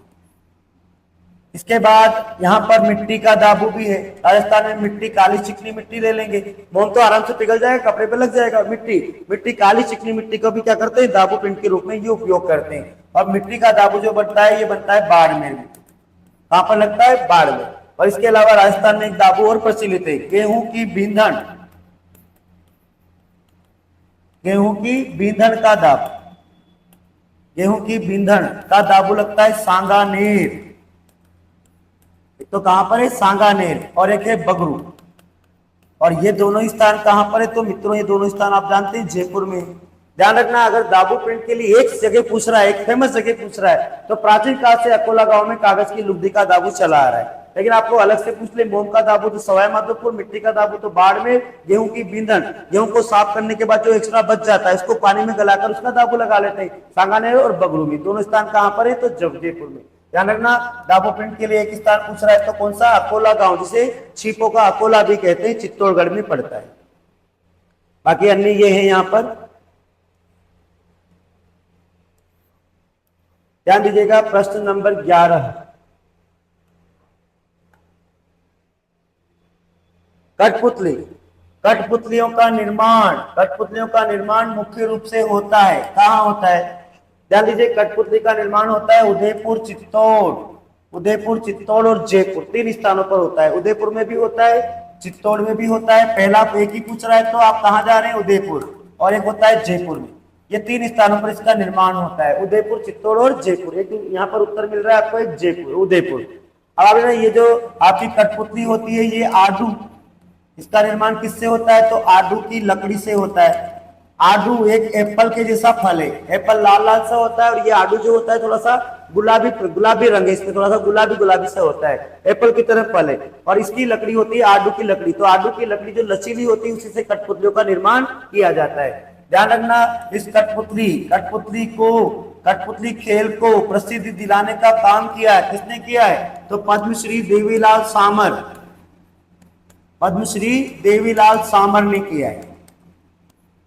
इसके बाद यहाँ पर मिट्टी का दाबू भी है। राजस्थान में मिट्टी, काली चिकनी मिट्टी ले लेंगे, मोम तो आराम से पिघल जाएगा, कपड़े पे लग जाएगा। मिट्टी काली चिकनी मिट्टी को भी क्या करते हैं? दाबू प्रिंट के रूप में ये उपयोग करते हैं। और मिट्टी का दाबू जो बनता है, ये बनता है बाड़मेर में। कहां पर लगता है? बाड़मेर। और इसके अलावा राजस्थान में एक दाबू और प्रचलित है, गेहूं की बींधन, गेहूं की बींधन का दाबू। गेहूं की बींधन का दाबू लगता है सांगानेर। एक तो कहां पर है? सांगानेर, और एक है बगरू। और ये दोनों स्थान कहां पर है? तो मित्रों ये दोनों स्थान आप जानते हैं जयपुर में। ध्यान रखना, अगर दाबू प्रिंट के लिए एक जगह पूछ रहा है, एक फेमस जगह पूछ रहा है, तो प्राचीन काल से अकोला गांव में कागज की लुगदी का दाबू चला आ रहा है। लेकिन आपको अलग से पूछ ले, मोम का दाबू तो सवाई माधोपुर, मिट्टी का दाबू तो बाड़मेर, गेहूं की बींधन, गेहूं को साफ करने के बाद जो एक्स्ट्रा बच जाता है उसको पानी में गलाकर उसका दाबू लगा लेते हैं। सांगानेर और बगरू में दोनों स्थान कहां पर है? तो जयपुर में। ध्यान रखना, दाबू प्रिंट के लिए एक स्थान पूछ रहा है, तो कौन सा? अकोला गांव, जिसे चीपो का अकोला भी कहते हैं, चित्तौड़गढ़ में पड़ता है। बाकी अन्य ये है यहाँ पर। ध्यान दीजिएगा, प्रश्न नंबर 11, कठपुतली। कठपुतलियों का निर्माण मुख्य रूप से होता है, कहाँ होता है? ध्यान दीजिए, कठपुतली का निर्माण होता है उदयपुर, चित्तौड़ और जयपुर, 3 स्थानों पर होता है। उदयपुर में भी होता है, चित्तौड़ में भी होता है। पहला एक ही पूछ रहा है तो आप कहाँ जा रहे हैं? उदयपुर। और एक होता है जयपुर में। ये 3 स्थानों पर इसका निर्माण होता है, उदयपुर, चित्तौड़ और जयपुर। एक यहाँ पर उत्तर मिल रहा है आपको, एक जयपुर, उदयपुर। अब ये जो आपकी कठपुतली होती है, ये आडू, इसका निर्माण किससे होता है? तो आडू की लकड़ी से होता है। आडू एक एप्पल के जैसा फल है, एप्पल लाल लाल सा होता है, और ये आडू जो होता है थोड़ा सा गुलाबी रंग है, इसमें थोड़ा सा गुलाबी सा होता है, एप्पल की तरह फल है। और इसकी लकड़ी होती है आडू की लकड़ी। तो आडू की लकड़ी जो लचीली होती है, उसी से कठपुतलियों का निर्माण किया जाता है। ध्यान रखना, इस कठपुतली खेल को प्रसिद्धि दिलाने का काम किया है, किसने किया है? तो पद्मश्री देवीलाल सामर ने किया है।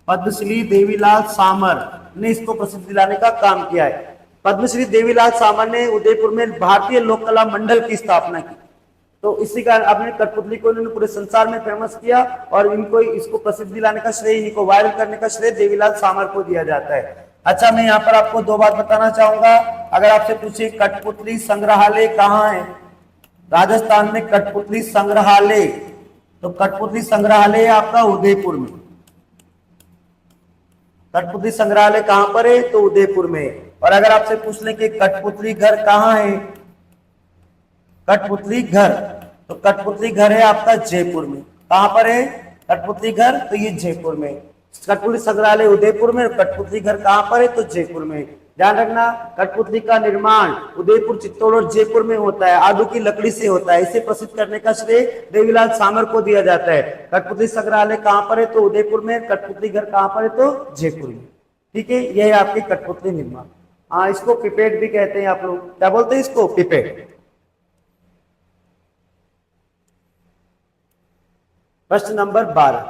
पद्मश्री देवीलाल सामर ने इसको प्रसिद्धि दिलाने का काम किया है। पद्मश्री देवीलाल सामर ने उदयपुर में भारतीय लोक कला मंडल की स्थापना की। तो इसी कारण अपने कठपुतली को इन्होंने पूरे संसार में फेमस किया, और इसको प्रसिद्धि दिलाने का श्रेय, इनको वायरल करने का श्रेय देवीलाल सामर को दिया जाता है। अच्छा, मैं यहाँ पर आपको 2 बात बताना चाहूंगा। अगर आपसे पूछे कठपुतली संग्रहालय कहाँ है? राजस्थान में कठपुतली संग्रहालय, तो कठपुतली संग्रहालय आपका उदयपुर में। कठपुतली संग्रहालय कहां पर है? तो उदयपुर में। और अगर आपसे पूछ लें कि कठपुतली घर कहाँ है? कठपुतली घर, तो कठपुतली घर है आपका जयपुर में। कहां पर है कठपुतली घर? तो ये जयपुर में। कठपुतली संग्रहालय उदयपुर में, कठपुतली घर कहां पर है? तो जयपुर में। ध्यान रखना, कठपुतली का निर्माण उदयपुर, चित्तौड़ और जयपुर में होता है, आडू की लकड़ी से होता है। इसे प्रसिद्ध करने का श्रेय देवीलाल सामर को दिया जाता है। कठपुतली संग्रहालय कहां पर है? तो उदयपुर में। कठपुतली घर कहां पर है? तो जयपुर में। ठीक है, यह है आपकी कठपुतली निर्माण। हाँ, इसको पिपेट भी कहते हैं आप लोग। क्या बोलते हैं इसको? पिपेट। प्रश्न नंबर 12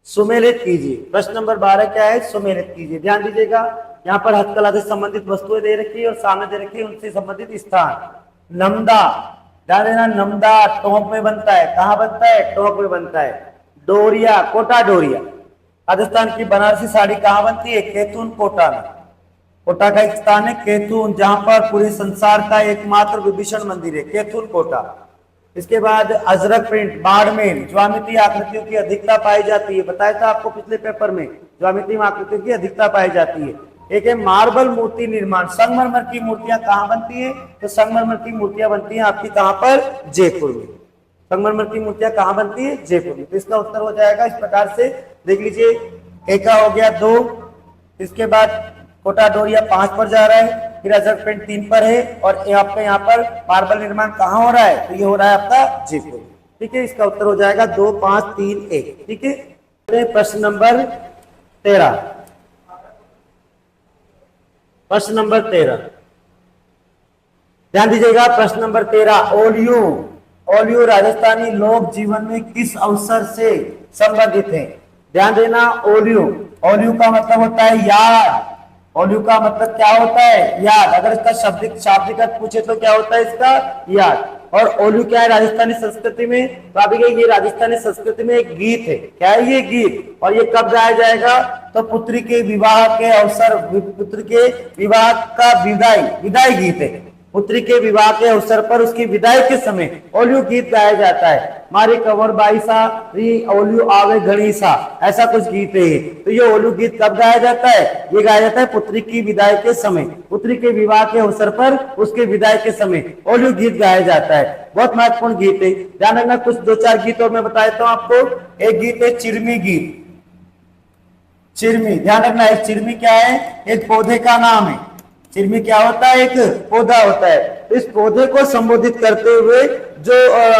सुमेलित कीजिए। प्रश्न नंबर 12 क्या है? सुमेलित कीजिए। ध्यान दीजिएगा, यहाँ पर हस्तकला से संबंधित वस्तुएं दे रखी है और सामने दे रखी है उनसे संबंधित स्थान। नमदा, ध्यान देना, नमदा टोंक में बनता है। कहाँ बनता है? टोंक में बनता है। डोरिया, कोटा डोरिया, राजस्थान की बनारसी साड़ी कहाँ बनती है? कैथून, कोटा में। कोटा का एक स्थान है कैथून, जहां पर पूरे संसार का एकमात्र विभीषण मंदिर है, कैथून कोटा। इसके बाद अजरक प्रिंट, बाड़मेर, ज्यामितीय आकृतियों की अधिकता पाई जाती है। बताया था आपको पिछले पेपर में, ज्यामितीय आकृतियों की अधिकता पाई जाती है। एक है मार्बल मूर्ति निर्माण, संगमरमर की मूर्तियां कहाँ बनती है? तो संगमरमर की मूर्तियां बनती हैं आपकी कहाँ पर? जयपुर में। संगमरमर की मूर्तियां कहाँ बनती है? जयपुर में। तो इसका उत्तर हो जाएगा इस प्रकार से, देख लीजिए। एक का हो गया 2, इसके बाद कोटा डोरिया 5 पर जा रहा है, फिर अजरक प्रिंट 3 पर है, और आपका यहाँ पर मार्बल निर्माण कहाँ हो रहा है? तो ये हो रहा है आपका जयपुर। ठीक है, इसका उत्तर हो जाएगा 2, 5, 3, 1। ठीक है, प्रश्न नंबर 13। प्रश्न नंबर 13 ध्यान दीजिएगा। प्रश्न नंबर 13, ओलियो। ओलियो राजस्थानी लोक जीवन में किस अवसर से संबंधित है? ध्यान देना, ओलियो, ओलियो का मतलब होता है याद। ओलियो का मतलब क्या होता है? याद। अगर इसका शाब्दिक अर्थ पूछे तो क्या होता है इसका? याद। और ओलियो क्या है राजस्थानी संस्कृति में? तो अभी ये राजस्थानी संस्कृति में एक गीत है। क्या है ये गीत? और ये कब गाया जाएगा? तो पुत्री के विवाह के अवसर, पुत्र के विवाह का विदाई गीत है। पुत्री के विवाह के अवसर पर उसकी विदाई के समय ओलियो गीत गाया जाता है। मारी कवर बाईसा री ओलियो आवे गणेशा, ऐसा कुछ गीत है। तो ये ओलियो गीत कब गाया जाता है? ये गाया जाता है पुत्री की विदाई के समय, पुत्री के विवाह के अवसर पर उसके विदाई के समय ओलियो गीत गाया जाता है। बहुत महत्वपूर्ण गीत है, ध्यान रखना। कुछ 2-4 गीत और मैं बता देता हूँ आपको। एक गीत है चिरमी गीत। चिरमी, ध्यान रखना, एक चिरमी क्या है? एक पौधे का नाम है। चिरमी क्या होता है? एक पौधा होता है। इस पौधे को संबोधित करते हुए जो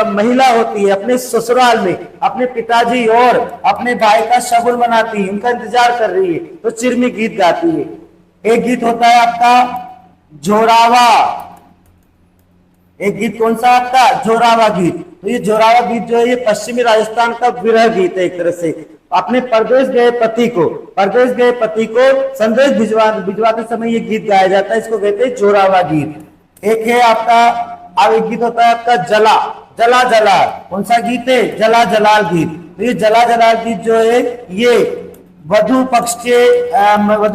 महिला होती है अपने ससुराल में अपने पिताजी और अपने भाई का शगुन मनाती है, उनका इंतजार कर रही है, तो चिरमी गीत गाती है। एक गीत होता है आपका जोरावा। एक गीत कौन सा आपका? जोरावा गीत। तो ये जोरावा गीत जो है ये पश्चिमी राजस्थान का विरह गीत है। एक तरह से अपने परदेश गए पति को संदेश भिजवाते समय ये गीत गाया जाता है। इसको कहते हैं जोरावा गीत। एक है आपका, अब एक गीत होता है आपका जला जलाल। कौन सा गीत है? जला जलाल गीत। तो ये जला जलाल गीत जो है ये वधु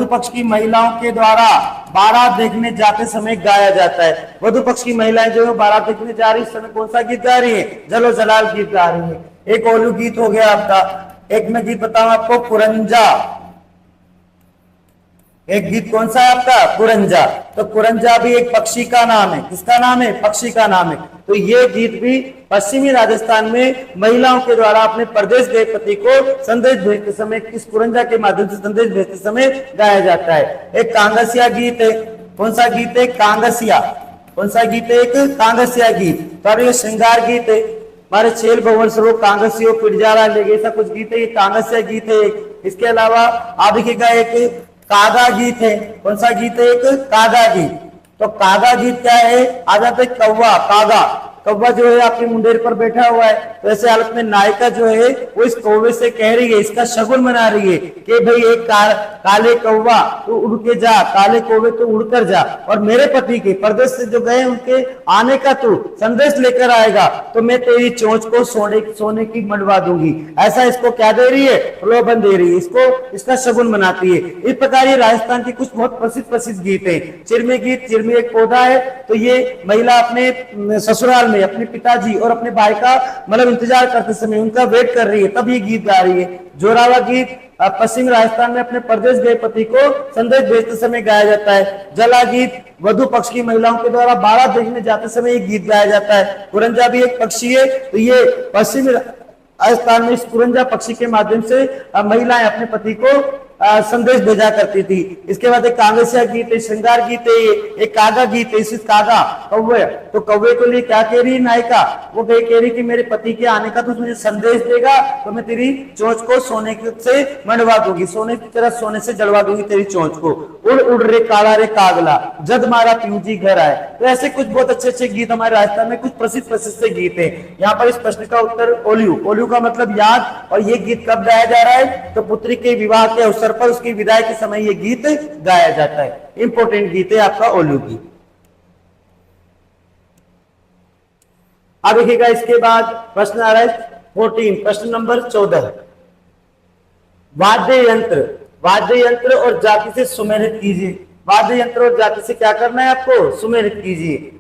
पक्ष की महिलाओं के द्वारा बारात देखने जाते समय गाया जाता है। वधु पक्ष की महिलाएं जो है बारात देखने जा रही, इस समय कौन सा गीत गा रही है? जलो जलाल गीत गा रही है। एक ओलू गीत हो गया आपका। एक मैं गीत बताऊं आपको, कुरंजा। एक गीत कौन सा है आपका? कुरंजा। तो कुरंजा भी एक पक्षी का नाम है। किसका नाम है? पक्षी का नाम है। तो ये गीत भी पश्चिमी राजस्थान में महिलाओं के द्वारा अपने परदेश गए पति को संदेश भेजते समय इस कुरंजा के माध्यम से संदेश भेजते समय गाया जाता है। एक कांगसिया गीत है। कौन सा गीत है? कांगसिया। कौन सा गीत है? एक कांगसिया गीत। तो ये श्रृंगार गीत है। हमारे छेल भवन स्वरूप कांगसियो पिटजारा ले गए, ऐसा कुछ गीत है, ये कांगसिया गीत है। इसके अलावा आबिके का एक कागा गीत है। कौन सा गीत है? एक कागा गीत। तो कागा गीत क्या है? आ जाते कौवा, कागा। कौवा जो है आपके मुंडेर पर बैठा हुआ है, तो ऐसे हालत में नायिका जो है वो इस कौवे से कह रही है, इसका शगुन मना रही है कि भाई एक काले कौवा तो उड़ के जा, काले कौवे तो उड़कर जा, और मेरे पति के परदेश से जो गए उनके आने का तू संदेश लेकर आएगा तो मैं तेरी चोंच को सोने की मंडवा दूंगी। ऐसा इसको क्या दे रही है? प्रलोभन दे रही है, इसको इसका शगुन मनाती है। इस प्रकार ये राजस्थान की कुछ बहुत प्रसिद्ध गीत है। चिरमी गीत, चिरमी एक पौधा है, तो ये महिला अपने ससुराल में अपने पिताजी और अपने भाई का मतलब इंतजार करते समय उनका वेट कर रही है, तब ये गीत गा रही है। जोरावा गीत पश्चिम राजस्थान में अपने परदेश गए पति को संदेश भेजते समय गाया जाता है। जला गीत वधु पक्ष की महिलाओं के द्वारा बारात देखने जाते समय ये गीत गाया जाता है। कुरंजा भी एक पक्षी है, तो ये पश्चिमी राजस्थान में इस कुरंजा पक्षी के माध्यम से महिलाएं अपने पति को संदेश भेजा करती थी। इसके बाद एक कांग्रेसिया गीत है, श्रृंगार गीत है, एक कागा गीत है, कागा कौवे। तो कौवे को लिए क्या कह रही नायिका, वो कह रही कि मेरे पति के आने का तो तुझे संदेश देगा तो मैं तेरी चोंच को सोने से मंडवा दूंगी, सोने की तरह सोने से जलवा दूंगी तेरी चोंच को। उड़ उड़ रे काला रे कागला, जद मारा पीयूजी घर आए। तो ऐसे कुछ बहुत अच्छे अच्छे गीत हमारे राजस्थान में कुछ प्रसिद्ध प्रसिद्ध गीत है। यहाँ पर इस प्रश्न का उत्तर ओलियू, ओलियू का मतलब याद। और ये गीत कब गाया जा रहा है, तो पुत्री के विवाह के अवसर पर उसकी विदाई के समय ये गीत गाया जाता है। इंपॉर्टेंट गीत है आपका ओलियू गीत। अब देखिएगा इसके बाद प्रश्न आ रहा है 14, प्रश्न नंबर 14, वाद्य यंत्र, वाद्य यंत्र और जाति से सुमेलित कीजिए। वाद्य यंत्र और जाति से क्या करना है आपको, सुमेलित कीजिए।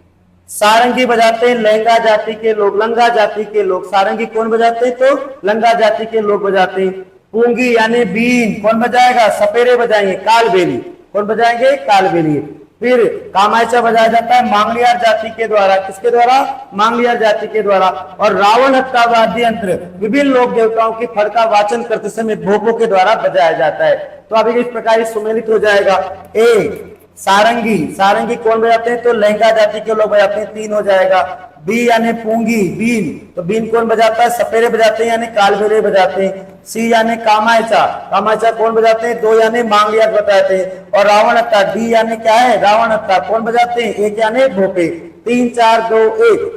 सारंगी बजाते हैं लहंगा जाति के लोग, लंगा जाति के लोग। सारंगी कौन बजाते हैं, तो लंगा जाति के लोग बजाते हैं। पूंगी यानी बीन कौन बजाएगा, सपेरे बजाएंगे। कालबेली कौन बजाएंगे, कालबेली। फिर कामायचा बजाया जाता है मांगलियार जाति के द्वारा, किसके द्वारा, मांगलियार जाति के द्वारा। और रावण हत्ता वाद्य यंत्र विभिन्न लोक देवताओं की फड़ का वाचन करते समय भोपों के द्वारा बजाया जाता है। तो अभी इस प्रकार सुमेलित हो जाएगा। ए सारंगी, सारंगी कौन बजाते हैं, तो लहंगा जाति के लोग बजाते हैं, 3 हो जाएगा। बी यानी पूंगी बीन, तो बीन कौन बजाता है, सपेरे बजाते हैं यानी कालबेले बजाते हैं। सी यानी कामायचा, कामायचा कौन बजाते हैं, 2 यानी मांगलियार बजाते हैं। और रावण हत्ता, डी यानी क्या है, रावण हत्ता कौन बजाते हैं, 1 यानी भोपे। 3 4 2 1,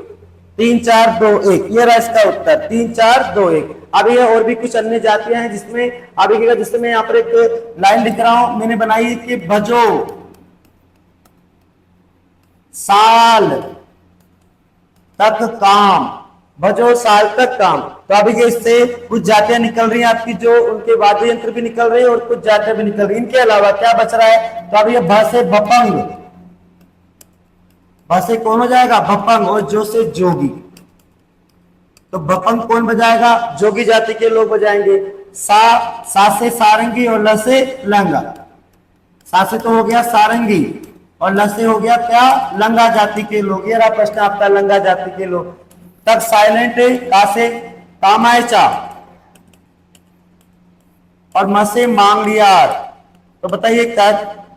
3 4 2 1, ये रहा इसका उत्तर, 3 4 2 1। अब ये और भी कुछ अन्य जातियां हैं जिसमें अभी जिसमें मैं यहाँ पर एक लाइन लिख रहा हूं, मैंने बनाई कि भजो साल तक काम, भजो साल तक काम। तो अभी इससे कुछ जातियां निकल रही हैं आपकी, जो उनके वाद्य यंत्र भी निकल रहे हैं और कुछ जातियां भी निकल रही हैं। इनके अलावा क्या बच रहा है, तो अभी भ से भपंग, भ से कौन हो जाएगा, भपंग। और जो से जोगी, तो भपंग कौन बजाएगा, जोगी जाति के लोग बजाएंगे। सा से सारंगी और ल से लंगा। सा से तो हो गया सारंगी और ल से हो गया क्या, लंगा जाति के लोग। ये रहा प्रश्न आपका, लंगा जाति के लोग। तक साइलेंट है, का से कामायचा और म से मांगलियार। तो बताइए क्या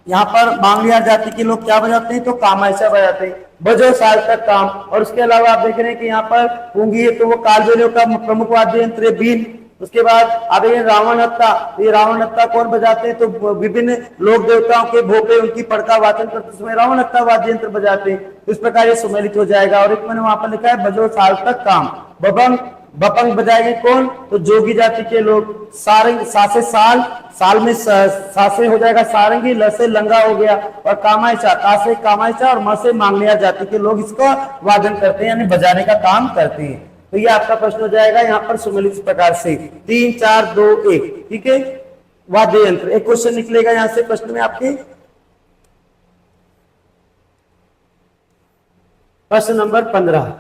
यहाँ पर मांगलियार जाति के लोग क्या बजाते हैं, तो कामायचा बजाते हैं। बजो साल तक काम। और उसके अलावा आप देख रहे हैं कि यहाँ पर पूंगी है, तो वो कालबेलियों का प्रमुख वाद्य यंत्र है बीन। उसके बाद अब ये रावण हत्ता, ये रावण हत्ता कौन बजाते हैं, तो विभिन्न लोक देवताओं के भोपे उनकी पड़का वाचन करते समय रावण हत्ता वाद्य यंत्र बजाते हैं। इस प्रकार ये सुमेलित हो जाएगा। और एक मैंने वहां पर लिखा है बजो साल तक काम। बबंग, बपंग बजाएंगे कौन, तो जोगी जाति के लोग। सारंग, सा से साल, साल में सा से हो जाएगा सारंगी, ल से लंगा हो गया। और कामायचा, का से कामायचा और म से मांगलियार जाति के लोग इसको वादन करते हैं यानी बजाने का काम करते हैं। तो ये आपका प्रश्न हो जाएगा यहाँ पर सुमेलित इस प्रकार से 3 4 2 1। ठीक है, वाद्य यंत्र। एक क्वेश्चन निकलेगा यहाँ से प्रश्न में आपके, प्रश्न नंबर 15,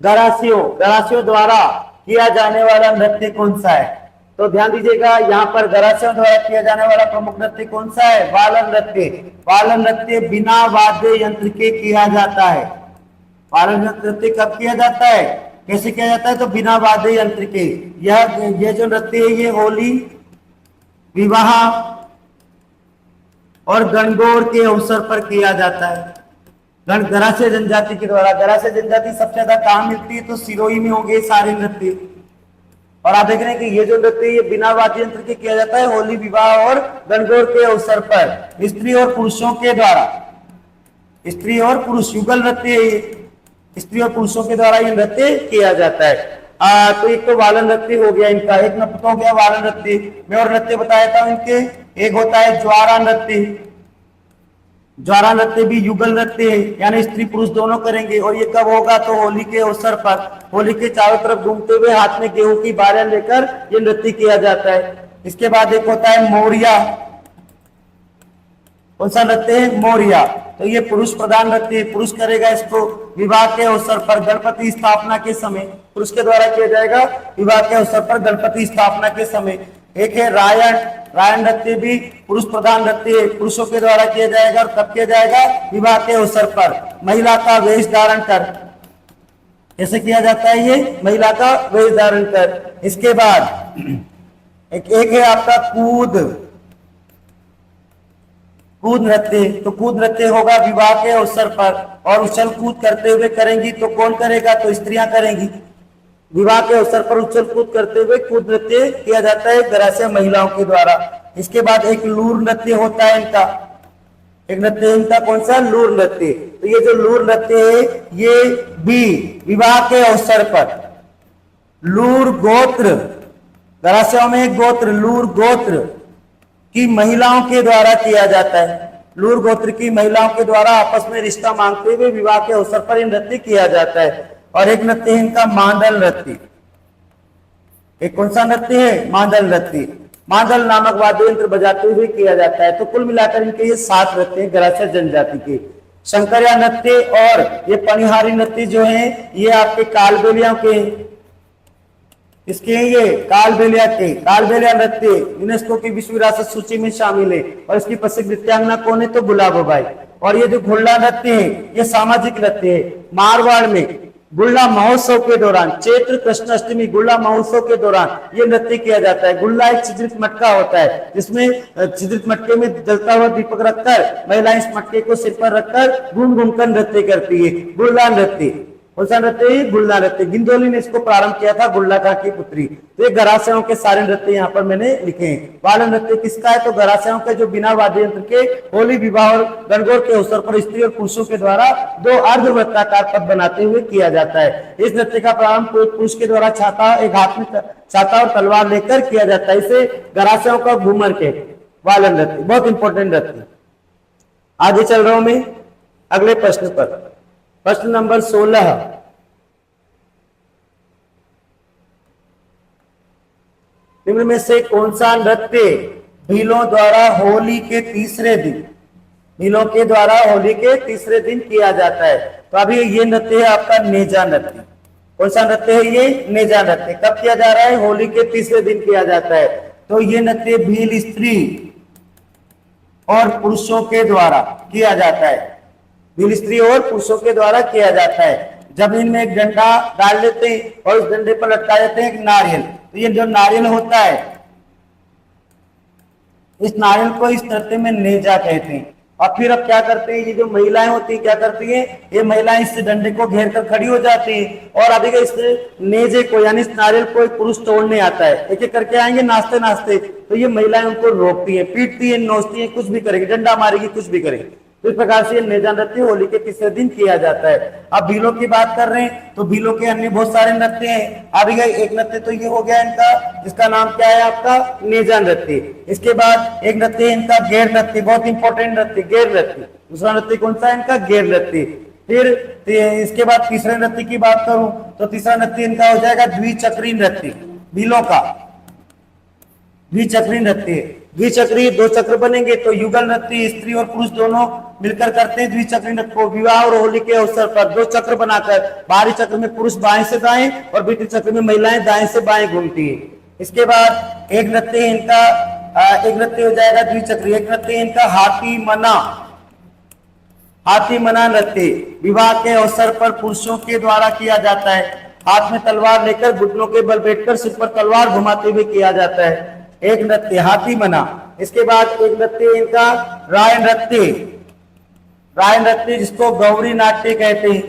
गरासियों, गरासियों द्वारा किया जाने वाला नृत्य कौन सा है। तो ध्यान दीजिएगा, यहाँ पर गरासियों द्वारा किया जाने वाला प्रमुख नृत्य कौन सा है, वालन नृत्य। वालन नृत्य बिना वाद्य यंत्र के किया जाता है। वालन नृत्य कब किया जाता है, कैसे किया जाता है, तो बिना वाद्य यंत्र के। यह जो नृत्य है ये होली, विवाह और गणगौर के अवसर पर किया जाता है। गरासिया जनजाति के द्वारा, गरासिया जनजाति सबसे ज्यादा कहाँ मिलती है, तो सिरोही में होंगे सारे नृत्य। और आप देख रहे हैं कि ये जो नृत्य ये बिना वाद्य यंत्र के किया जाता है होली, विवाह और गणगौर के अवसर पर स्त्री और पुरुषों के द्वारा। स्त्री और पुरुष युगल नृत्य, स्त्री और पुरुषों के द्वारा ये नृत्य किया जाता है। तो एक तो वालन नृत्य हो गया इनका, एक नृत्य हो गया वालन नृत्य। मैं और नृत्य बताया था इनके, एक होता है ज्वारा नृत्य। ज्वारा नृत्य भी युगल नृत्य है यानी स्त्री पुरुष दोनों करेंगे। और ये कब होगा, तो होली के अवसर पर, होली के चारों तरफ घूमते हुए हाथ में गेहूं की बारियां लेकर ये नृत्य किया जाता है। इसके बाद एक होता है मोरिया। कौन सा नृत्य है, मोरिया। तो ये पुरुष प्रधान नृत्य है, पुरुष करेगा इसको विवाह के अवसर पर, गणपति स्थापना के समय पुरुष के द्वारा किया जाएगा, विवाह के अवसर पर गणपति स्थापना के समय। एक है रायण, रायण नृत्य भी पुरुष प्रधान नृत्य पुरुषों के द्वारा किया जाएगा। और कब किया जाएगा, विवाह के अवसर पर, महिला का वेश धारण कर। कैसे किया जाता है ये? महिला का वेश धारण कर। इसके बाद एक है आपका कूद नृत्य। तो कूद नृत्य होगा विवाह के अवसर पर, और उछल कूद करते हुए करेंगी तो कौन करेगा? तो स्त्रियां करेंगी। विवाह के अवसर पर उछल कूद करते हुए कूद नृत्य किया जाता है ग्रासीय महिलाओं के द्वारा। इसके बाद एक लूर नृत्य होता है इनका। एक नृत्य इनका कौन सा? लूर नृत्य। तो ये जो लूर नृत्य है ये भी विवाह के अवसर पर लूर गोत्र, ग्रासीयों में एक गोत्र लूर गोत्र की महिलाओं के द्वारा किया जाता है। लूर गोत्र की महिलाओं के द्वारा आपस में रिश्ता मांगते हुए विवाह के अवसर पर नृत्य किया जाता है। और एक नृत्य है इनका मांडल नृत्य। एक कौन सा नृत्य है? मांडल नृत्य। मांडल नामक वाद्य यंत्र बजाते हुए किया जाता है। तो कुल मिलाकर इनके ये 7 नृत्य हैं ग्रासीय जनजाति के। शंकरिया नृत्य और ये पनिहारी नृत्य जो है ये आपके कालबेलिया के, इसके ये कालबेलिया नृत्य यूनेस्को की विश्व विरासत सूची में शामिल है। और इसकी प्रसिद्ध नृत्यांगना कौन है? तो गुलाबोबाई। और ये जो घुल्ला नृत्य है ये सामाजिक नृत्य है। मारवाड़ में गुल्ला महोत्सव के दौरान, चैत्र कृष्ण अष्टमी गुल्ला महोत्सव के दौरान ये नृत्य किया जाता है। गुल्ला एक छिद्रित मटका होता है जिसमें छिद्रित मटके में जलता हुआ दीपक रखकर महिलाएं इस मटके को सिर पर रखकर घूम घूम कर नृत्य करती है। गुल्ला नृत्य। कौन सा नृत्य? गुल्ला नृत्य। गिंदोली ने इसको प्रारंभ किया था, गुल्ला खां की पुत्री। तो ये गरासियों के सारे नृत्य यहाँ पर मैंने लिखे हैं। बाल नृत्य किसका है? तो गरासियों के जो बिना वाद्य यंत्र के होली विवाह और गणगौर के अवसर पर स्त्री और पुरुषों के द्वारा 2 अर्धवृत्ताकार पद बनाते हुए किया जाता है। इस नृत्य का प्रारंभ कोई पुरुष के द्वारा एक हाथ में छाता और तलवार लेकर किया जाता है। इसे गरासियों का घूमर के बाल नृत्य, बहुत इंपॉर्टेंट नृत्य। आगे चल रहा हूं मैं अगले प्रश्न पर। प्रश्न नंबर 16। निम्न में से कौन सा नृत्य भीलों द्वारा होली के तीसरे दिन किया जाता है? तो अभी ये नृत्य है आपका नेजा नृत्य। कौन सा नृत्य है ये? नेजा नृत्य। कब किया जा रहा है? होली के तीसरे दिन किया जाता है। तो ये नृत्य भील स्त्री और पुरुषों के द्वारा किया जाता है। भील स्त्री और पुरुषों के द्वारा किया जाता है। जब इनमें एक डंडा डाल लेते हैं और उस डंडे पर लटका देते हैं एक नारियल। तो ये जो नारियल होता है इस नारियल को इस नृत्य में नेजा कहते हैं। और फिर अब क्या करते हैं, ये जो महिलाएं होती हैं क्या करती हैं, ये महिलाएं इस डंडे को घेर कर खड़ी हो जाती हैं और अभी इस नेजे को यानी इस नारियल को एक पुरुष तोड़ने आता है। एक एक करके आएंगे नाचते नाचते, तो ये महिलाएं उनको रोकती हैं, पीटती हैं, नोचती हैं, कुछ भी करेगी, डंडा मारेगी, कुछ भी करेगी। तो इस प्रकार से नेजा नृत्य होली के तीसरे दिन किया जाता है। अब भीलों की बात कर रहे हैं तो भीलों के अन्य बहुत सारे नृत्य हैं। अभी एक नृत्य तो ये हो गया इनका, जिसका नाम क्या है आपका, नेजा नृत्य। इसके बाद एक नृत्य है इनका गेर नृत्य, बहुत इंपॉर्टेंट नृत्य, गेर नृत्य। दूसरा नृत्य कौन सा है इनका, गेर नृत्य। फिर इसके बाद तीसरे नृत्य की बात करूं तो तीसरा नृत्य इनका हो जाएगा द्विचक्री नृत्य, भीलों का द्विचक्री नृत्य। द्विचक्री, 2 चक्र बनेंगे तो युगल नृत्य स्त्री और पुरुष दोनों मिलकर करते हैं द्विचक्री नृत्य को। विवाह और होली के अवसर पर 2 चक्र बनाकर बाहरी चक्र में पुरुष बाएं से दाएं और भीतरी चक्र में महिलाएं दाएं से बाएं घूमती है। इसके बाद एक नृत्य इनका, एक नृत्य हो जाएगा द्विचक्री। एक नृत्य इनका हाथी मना नृत्य। विवाह के अवसर पर पुरुषों के द्वारा किया जाता है। हाथ में तलवार लेकर घुटनों के बल बैठकर सिर पर तलवार घुमाते हुए किया जाता है, एक नृत्य हाथी मना। इसके बाद एक नृत्य इनका राय नृत्य जिसको गौरी नाट्य कहते हैं।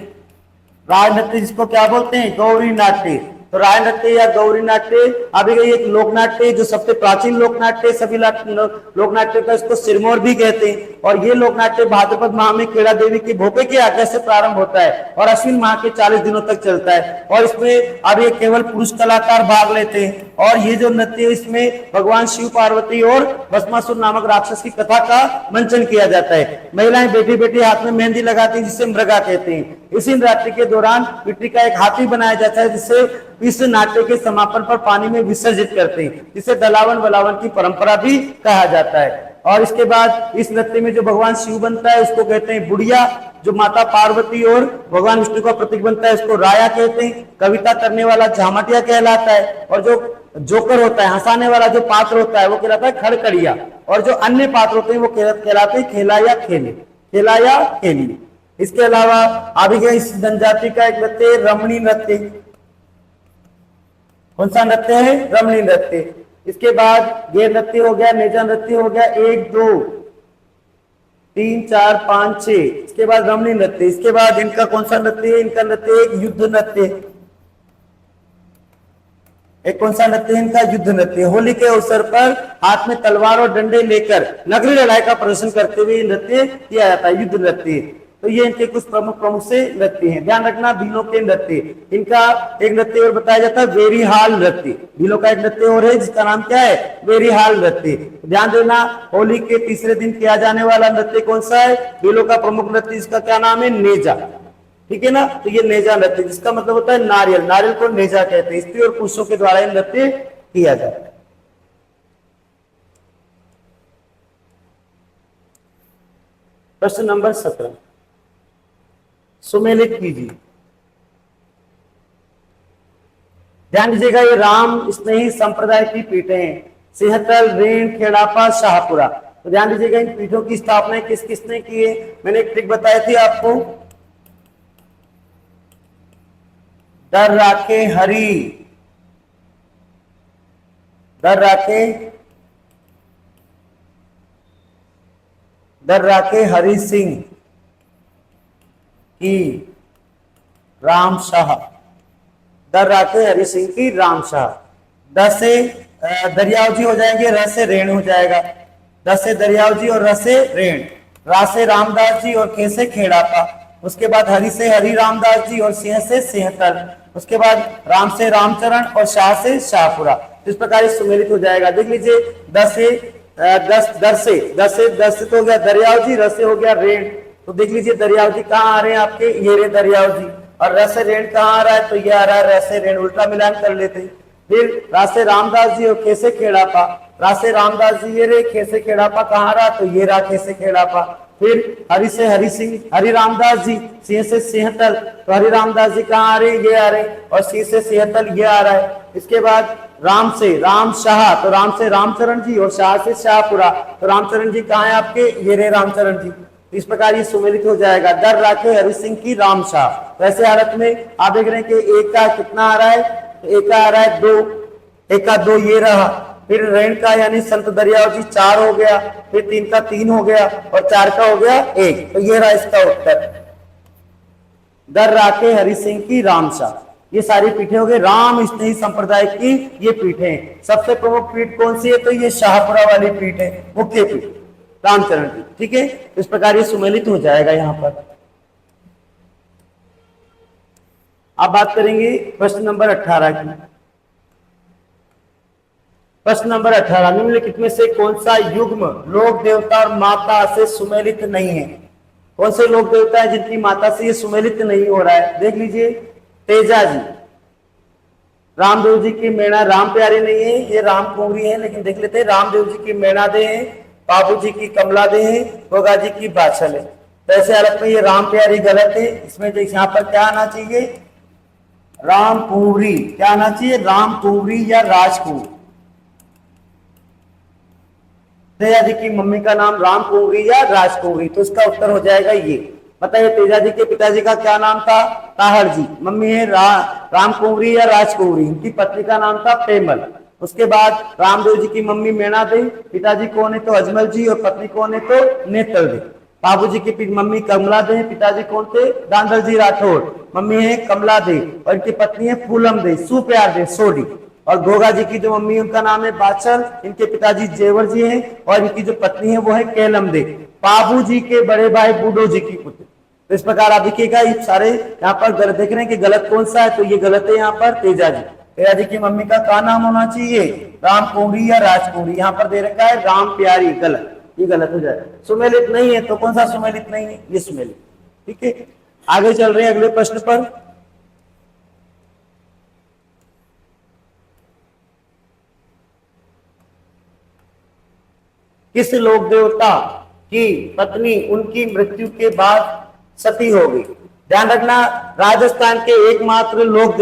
राय नृत्य जिसको क्या बोलते हैं, गौरी नाट्य। तो राय नृत्य या गौरी नाट्य अभी एक लोक नाट्य जो सबसे प्राचीन लोक नाट्य, सभी लोक नाट्य का इसको सिरमौर भी कहते हैं। और ये लोक नाट्य भाद्रपद माह में केड़ा देवी की भोपे की आज्ञा से प्रारंभ होता है और अश्विन माह के 40 दिनों तक चलता है। और इसमें अब ये केवल पुरुष कलाकार भाग लेते हैं। और ये जो नृत्य है इसमें भगवान शिव पार्वती और भस्मासुर नामक राक्षस की कथा का मंचन किया जाता है। महिलाएं बैठी बैठी हाथ में मेहंदी लगाती हैं जिसे मृगा कहते हैं। इसी नृत्य के दौरान मिट्टी का एक हाथी बनाया जाता है जिसे इस नाट्य के समापन पर पानी में विसर्जित करते हैं, जिसे दलावन बलावन की परंपरा भी कहा जाता है। और इसके बाद इस नृत्य में जो भगवान शिव बनता है उसको कहते हैं बुढ़िया, जो माता पार्वती और भगवान विष्णु का प्रतीक बनता है उसको राया कहते हैं। कविता करने वाला झामटिया कहलाता है। और जो जोकर होता है, हंसाने वाला जो पात्र होता है वो कहलाता है खड़कड़िया। और जो अन्य पात्र होते हैं वो कहलाते हैं खेला या खेली। इसके अलावा अभी गए इस जनजाति का एक नृत्य है रमणी नृत्य। कौन सा नृत्य है? रमणी नृत्य। इसके बाद ये नृत्य हो गया, नेजा नृत्य हो गया, 1 2 3 4 5 6। इसके बाद रमणी नृत्य। इसके बाद इनका कौन सा नृत्य है? इनका नृत्य एक युद्ध नृत्य। एक कौन सा नृत्य है इनका? युद्ध नृत्य। होली के अवसर पर हाथ में तलवार और डंडे लेकर नगरी लड़ाई का प्रदर्शन करते हुए नृत्य किया जाता है, युद्ध नृत्य। तो ये इनके कुछ प्रमुख से नृत्य हैं। ध्यान रखना, भीलों के नृत्य। इनका एक नृत्य और बताया जाता है वेरीहाल नृत्य। भीलों का एक नृत्य और है जिसका नाम क्या है? वेरीहाल नृत्य। ध्यान देना, होली के तीसरे दिन किया जाने वाला नृत्य कौन सा है? भीलों का प्रमुख नृत्य, इसका क्या नाम है? नेजा। ठीक है ना? तो ये नेजा नृत्य, जिसका मतलब होता है नारियल। नारियल को नेजा कहते हैं। स्त्री और पुरुषों के द्वारा ये नृत्य किया जाता है। प्रश्न नंबर 17 सुमेलित कीजिए। ध्यान दीजिएगा, ये राम स्नेही संप्रदाय की पीठें हैं। सिंहतल, रेण, खेड़ापा, शाहपुरा। तो ध्यान दीजिएगा, इन पीठों की स्थापना किस किसने की है? मैंने एक ट्रिक बताई थी आपको, दर राखे हरि, दर राखे हरि सिंह की राम शाह, दर राखे हरि सिंह की राम शाह। द से दरियाव जी हो जाएंगे, र से रेण हो जाएगा। द से दरियाव जी और र से रेण। रा से रामदास जी और खे से खेड़ापा। उसके बाद हरि से हरि रामदास जी और सिंह से सिंहतल। उसके बाद राम से रामचरण और शाह से शाहपुरा। इस प्रकार सुमेलित हो जाएगा। देख लीजिए, दस से तो हो गया दरियाव जी, र से हो गया रेण। तो देख लीजिए दरियाव जी कहाँ आ रहे हैं आपके? ये रे दरियाव जी। और र से रेण कहाँ आ रहा है? तो ये आ रहा है र से रेण। उल्टा मिलान कर लेते। फिर रा से रामदास जी और खे से खेड़ापा। रा से रामदास जी ये रे, खे से खेड़ापा कहाँ आ रहा? तो ये रा खे से खेड़ापा। फिर हरि से हरि सिंह, हरि रामदास जी। सिंह से सिंहतल, तो हरि रामदास जी कहाँ आ रहे? ये आ रहे। और सिंह से सिंहतल ये आ रहा है। इसके बाद राम से राम शाह, तो राम से रामचरण जी और शाह से शाहपुरा। तो रामचरण जी कहाँ है आपके? ये रे रामचरण जी। इस प्रकार ये सुमेलित हो जाएगा, दर राखे हरि सिंह की राम शाह। तो ऐसे हालत में आप देख रहे हैं कि एक का कितना आ रहा है? तो एक का आ रहा है 2, एक का 2 ये रहा। फिर रेण का यानी संत दरियाव जी 4 हो गया। फिर 3 का 3 हो गया और 4 का हो गया 1। तो ये रहा इसका उत्तर, दर राखे हरि सिंह की राम शाह। ये सारी पीठे हो गए राम स्नेही संप्रदाय की। ये पीठे सबसे प्रमुख पीठ कौन सी है? तो ये शाहपुरा वाली पीठ है, मुख्य पीठ रामचरण की। ठीक है, इस प्रकार ये सुमेलित हो जाएगा। यहां पर अब बात करेंगे प्रश्न नंबर 18 की। प्रश्न नंबर 18, निम्नलिखित में से कौन सा युग्म लोक देवता और माता से सुमेलित नहीं है? कौन से लोक देवता है जिनकी माता से ये सुमेलित नहीं हो रहा है? देख लीजिए, तेजा जी, रामदेव जी की मेणा राम प्यारी नहीं है, ये राम कुंवरी है। लेकिन देख लेते हैं, रामदेव जी की मेणा दे है, बाबू जी की कमला दे है, गोगा जी की बाछल है। तो ऐसे हालत में ये राम प्यारी गलत है। इसमें यहाँ पर क्या आना चाहिए? राम कुंवरी। क्या आना चाहिए? राम कुंवरी या राजकुंवरी। तेजा जी की मम्मी का नाम राम कुंवरी या राजकुंवरी। तो इसका उत्तर हो जाएगा ये। बताइए, तेजा जी के पिताजी का क्या नाम था? ताहड़ जी। मम्मी है राम कुंवरी या राजकुंवरी। इनकी पत्नी का नाम था पेमल। उसके बाद रामदेव जी की मम्मी मेणा दे, पिताजी कौन है? तो अजमल जी। और पत्नी कौन है? तो नेतल दे। बाबू जी की मम्मी कमला दे, पिताजी कौन थे? दांदल जी राठौड़। मम्मी है कमला दे और इनकी पत्नी है फूलम दे, सुप्यार दे, सोडी। और गोगा जी की जो मम्मी उनका नाम है बाचल। इनके पिताजी जेवर जी हैं और इनकी जो पत्नी है वो है केलम दे, बाबू जी के बड़े भाई बूढ़ो जी की पुत्र। तो इस प्रकार आप देखिएगा, ये सारे यहाँ पर देख रहे हैं कि गलत कौन सा है? तो ये गलत है यहाँ पर तेजा जी। तेजा जी की मम्मी का क्या नाम होना चाहिए? राम कुंवरी या राजकुंवरी। यहाँ पर दे रखा है राम प्यारी, गलत। ये गलत हो जाए। सुमेलित नहीं है तो कौन सा सुमेलित नहीं है? ये सुमेलित। ठीक है, आगे चल रहे हैं अगले प्रश्न पर। किस लोक देवता की पत्नी उनकी मृत्यु के बाद सती हो गई? ध्यान रखना, राजस्थान के एकमात्र लोक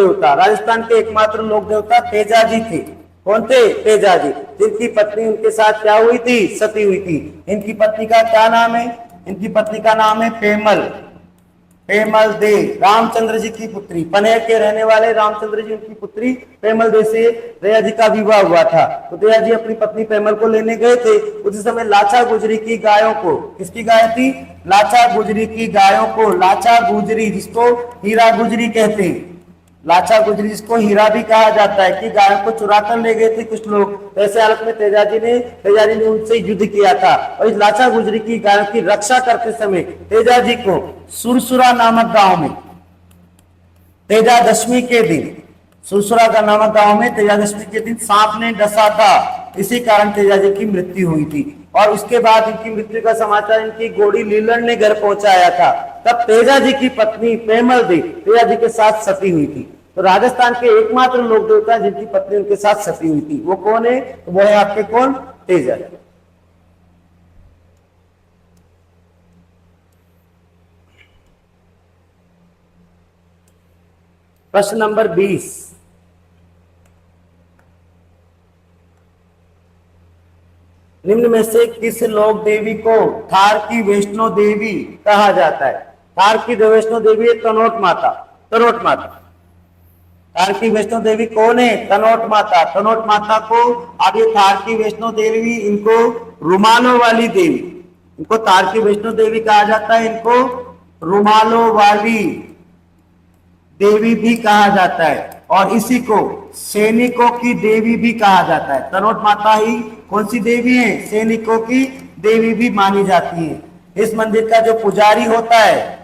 देवता तेजा जी थे। कौन थे? तेजा जी, जिनकी पत्नी उनके साथ क्या हुई थी? सती हुई थी। इनकी पत्नी का क्या नाम है? इनकी पत्नी का नाम है पेमल। पेमल दे रामचंद्र जी की पुत्री, पनेर के रहने वाले रामचंद्र जी उनकी पुत्री पेमल दे से दया जी का विवाह हुआ था। तो दया जी अपनी पत्नी पेमल को लेने गए थे। उसी समय लाचा गुजरी की गायों को, किसकी गाय थी? लाचा गुजरी की गायों को, लाचा गुजरी जिसको हीरा गुजरी कहते हैं, लाचा गुजरी जिसको हीरा भी कहा जाता है, कि गायों को चुरा कर ले गए थे कुछ लोग। तो ऐसे हालत में तेजाजी ने उनसे युद्ध किया था और इस लाचा गुजरी की गायों की रक्षा करते समय तेजाजी को सुरसुरा नामक गांव में तेजादशमी के दिन, सुरसुरा का नामक गांव में तेजादशमी के दिन सांप ने डसा था। इसी कारण तेजाजी की मृत्यु हुई थी और उसके बाद इनकी मृत्यु का समाचार इनकी घोड़ी लीलड़ ने घर पहुंचाया था। तब तेजाजी की पत्नी पेमल देवी तेजाजी के साथ सती हुई थी। तो राजस्थान के एकमात्र लोक देवता जिनकी पत्नी उनके साथ सती हुई थी वो कौन है? तो वो है आपके कौन? तेजाजी। प्रश्न नंबर 20, निम्न में से किस लोक देवी को थार की वैष्णो देवी कहा जाता है? थार की वैष्णो देवी है तनोट माता। तनोट माता, थार की वैष्णो देवी कौन है? तनोट माता। तनोट माता को आगे थार की वैष्णो देवी, इनको रुमालों वाली देवी, इनको थार की वैष्णो देवी कहा जाता है, इनको रुमालों वाली देवी भी कहा जाता है और इसी को सैनिकों की देवी भी कहा जाता है। तनोट माता ही कौन सी देवी है? सैनिकों की देवी भी मानी जाती है। इस मंदिर का जो पुजारी होता है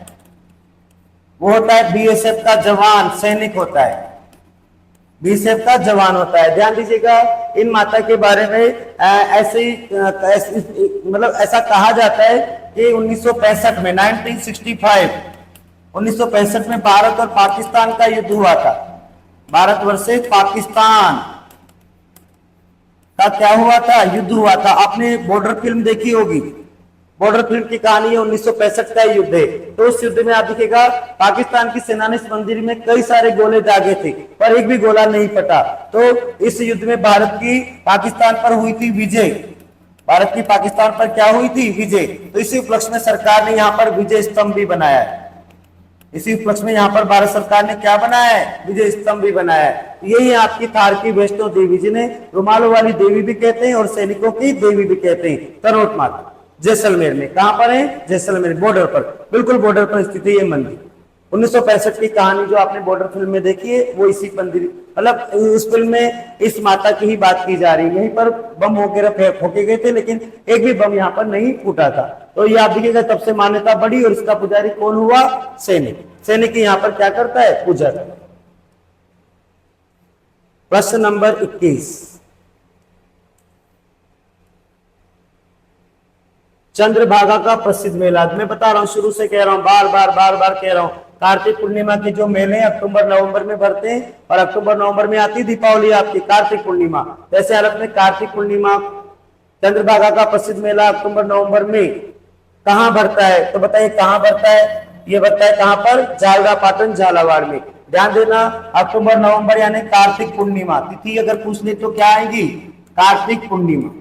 वो होता है बीएसएफ का जवान, सैनिक होता है, बीएसएफ का जवान होता है। ध्यान दीजिएगा इन माता के बारे में ऐसे मतलब ऐसा कहा जाता है कि 1965 में 1965 में भारत और पाकिस्तान का युद्ध हुआ था। भारत वर्सेस पाकिस्तान का क्या हुआ था? युद्ध हुआ था। आपने बॉर्डर फिल्म देखी होगी, बॉर्डर फिल्म की कहानी है, 1965 का युद्ध है। तो उस युद्ध में आप देखिएगा पाकिस्तान की सेना ने इस मंदिर में कई सारे गोले दागे थे पर एक भी गोला नहीं फटा। तो इस युद्ध में भारत की पाकिस्तान पर हुई थी विजय, भारत की पाकिस्तान पर क्या हुई थी? विजय। तो इसी उपलक्ष्य में सरकार ने यहाँ पर विजय स्तंभ भी बनाया है। इसी उपलक्ष्य में यहाँ पर भारत सरकार ने क्या बनाया है? विजय स्तंभ भी बनाया है। यही है आपकी थार की वैष्णो देवी, जिन्हें रुमालों वाली देवी भी कहते हैं और सैनिकों की देवी भी कहते हैं। तनोट माता जैसलमेर में, कहां पर है? जैसलमेर बॉर्डर पर, बिल्कुल बॉर्डर पर स्थित है ये मंदिर। 1965 की कहानी जो आपने बॉर्डर फिल्म में देखी है वो इसी मंदिर, मतलब उस फिल्म में इस माता की ही बात की जा रही है। यहीं पर बम वगैरह फोके गए थे लेकिन एक भी बम यहाँ पर नहीं फूटा था। तो ये आप देखिएगा तब से मान्यता बढ़ी और इसका पुजारी कौन हुआ? सैनिक। सैनिक यहाँ पर क्या करता है? पूजा करता है। प्रश्न नंबर 21, चंद्रभागा का प्रसिद्ध मेला। मैं बता रहा हूं, शुरू से कह रहा हूं, बार बार कह रहा हूं, कार्तिक पूर्णिमा के जो मेले अक्टूबर नवंबर में भरते हैं और अक्टूबर नवंबर में आती दीपावली आपकी कार्तिक पूर्णिमा। ऐसे हालत में कार्तिक पूर्णिमा चंद्रभागा का प्रसिद्ध मेला अक्टूबर नवंबर में कहां भरता है? तो बताइए कहां भरता है? ये भरता है कहां पर? झालरापाटन झालावाड़ में। ध्यान देना, अक्टूबर नवंबर यानी कार्तिक पूर्णिमा, तिथि अगर पूछ ले तो क्या आएगी? कार्तिक पूर्णिमा।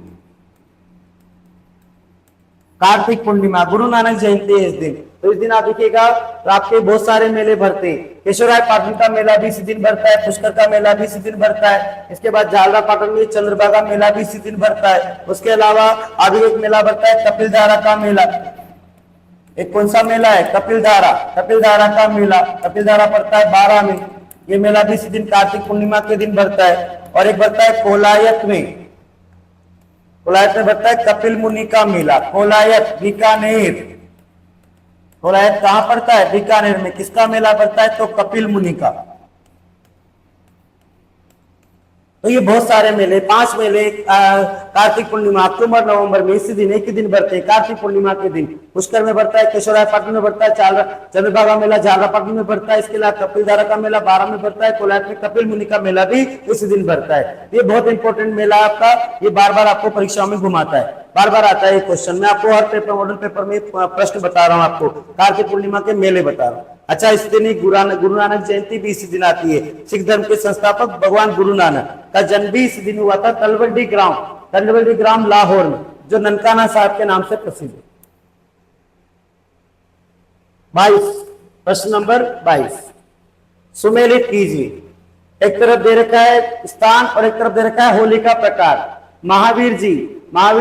कार्तिक पूर्णिमा, गुरु नानक जयंती है इस दिन। तो इस दिन आप देखिएगा तो आपके बहुत सारे मेले भरते हैं। केशवराय पाटन का मेला भी इसी दिन भरता है, पुष्कर का मेला भी इसी दिन भरता है। इसके बाद झालरापाटन में चंद्रभागा मेला भी इसी दिन भरता है। उसके अलावा अभी एक मेला भरता है कपिलधारा का मेला। एक कौन सा मेला है? कपिलधारा। कपिलधारा का मेला, कपिलधारा पड़ता है 12 में। ये मेला भी इसी दिन कार्तिक पूर्णिमा के दिन भरता है। और एक भरता है कोलायत में, कोलायत में भरता है कपिल मुनि का मेला। कोलायत बीकानेर, कोलायत कहां पड़ता है? बीकानेर में। किसका मेला भरता है? तो कपिल मुनि का। तो ये बहुत सारे मेले, 5 मेले कार्तिक पूर्णिमा अक्टूबर नवंबर में इसी दिन एक ही दिन भरते हैं, कार्तिक पूर्णिमा के दिन। पुष्कर में भरता है, केशवराय पाटन में भरता है, चंद्रभागा मेला झालरापाटन में भरता है। इसके अलावा कपिलधारा का मेला 12 में भरता है। कोलायत में कपिल मुनि का मेला भी इसी दिन भरता है। ये बहुत इंपॉर्टेंट मेला है आपका, ये बार बार आपको परीक्षा में घुमाता है, बार बार आता है ये क्वेश्चन। मैं आपको हर पेपर, मॉडल पेपर में प्रश्न बता रहा हूँ, आपको कार्तिक पूर्णिमा के मेले बता रहा हूँ। अच्छा, इस दिन ही गुरु नानक जयंती भी इसी दिन आती है। सिख धर्म के संस्थापक भगवान गुरु नानक का जन्म भी इसी दिन हुआ था, तलवंडी ग्राम लाहौर में, जो ननकाना साहब के नाम से प्रसिद्ध है। 22 प्रश्न नंबर 22, सुमेलित कीजिए। एक तरफ दे रखा है स्थान और एक तरफ दे रखा है होली का प्रकार। महावीर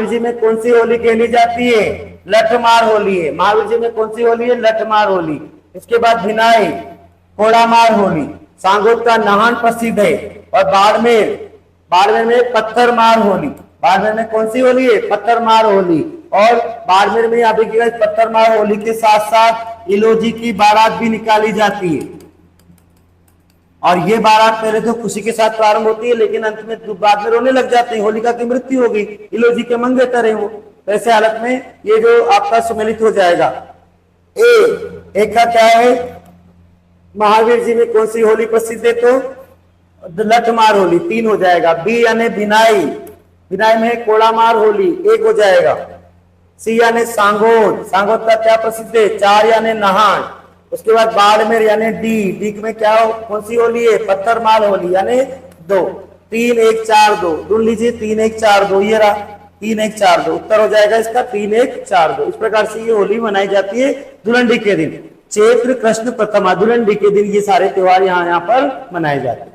जी में कौन सी होली खेली जाती है? लठमार होली है। महावीर जी में कौन सी होली है? लठमार होली। इसके बाद भिनाई कोड़ामार होली। सांगोद का नहान प्रसिद्ध है। और बाड़मेर में पत्थरमार होली। बाड़मेर में कौन सी होली है? पत्थरमार होली। और बाड़मेर में अभी की पत्थरमार होली के साथ साथ इलोजी की बारात भी निकाली जाती है। और ये बारात पहले तो खुशी के साथ प्रारंभ होती है, लेकिन अंत में बाद में रोने लग जाते हैं। होलिका की मृत्यु हो गई, इलोजी के मंगेतर है वो। तो ऐसे हालत में ये जो आपका सम्मिलित हो जाएगा। एक का क्या है? महावीर जी में कौन सी होली प्रसिद्ध है? तो लठमार होली, 3 हो जाएगा। बी यानी भिनाई में कोड़ामार होली, 1 हो जाएगा। सी यानी सांगोद का क्या प्रसिद्ध है? 4 यानी नहान। उसके बाद बाड़मेर यानी डी में क्या कौन सी होली है? पत्थरमार होली यानी 2। 3 1 4 2 ढूंढ लीजिए। 3 1 4 2 ये रहा, 3 1 4 2 उत्तर हो जाएगा इसका 3 1 4 2। इस प्रकार से ये होली मनाई जाती है धुलंडी के दिन। चैत्र कृष्ण प्रथमा धुलंडी के दिन ये सारे त्योहार यहाँ पर मनाए जाते हैं।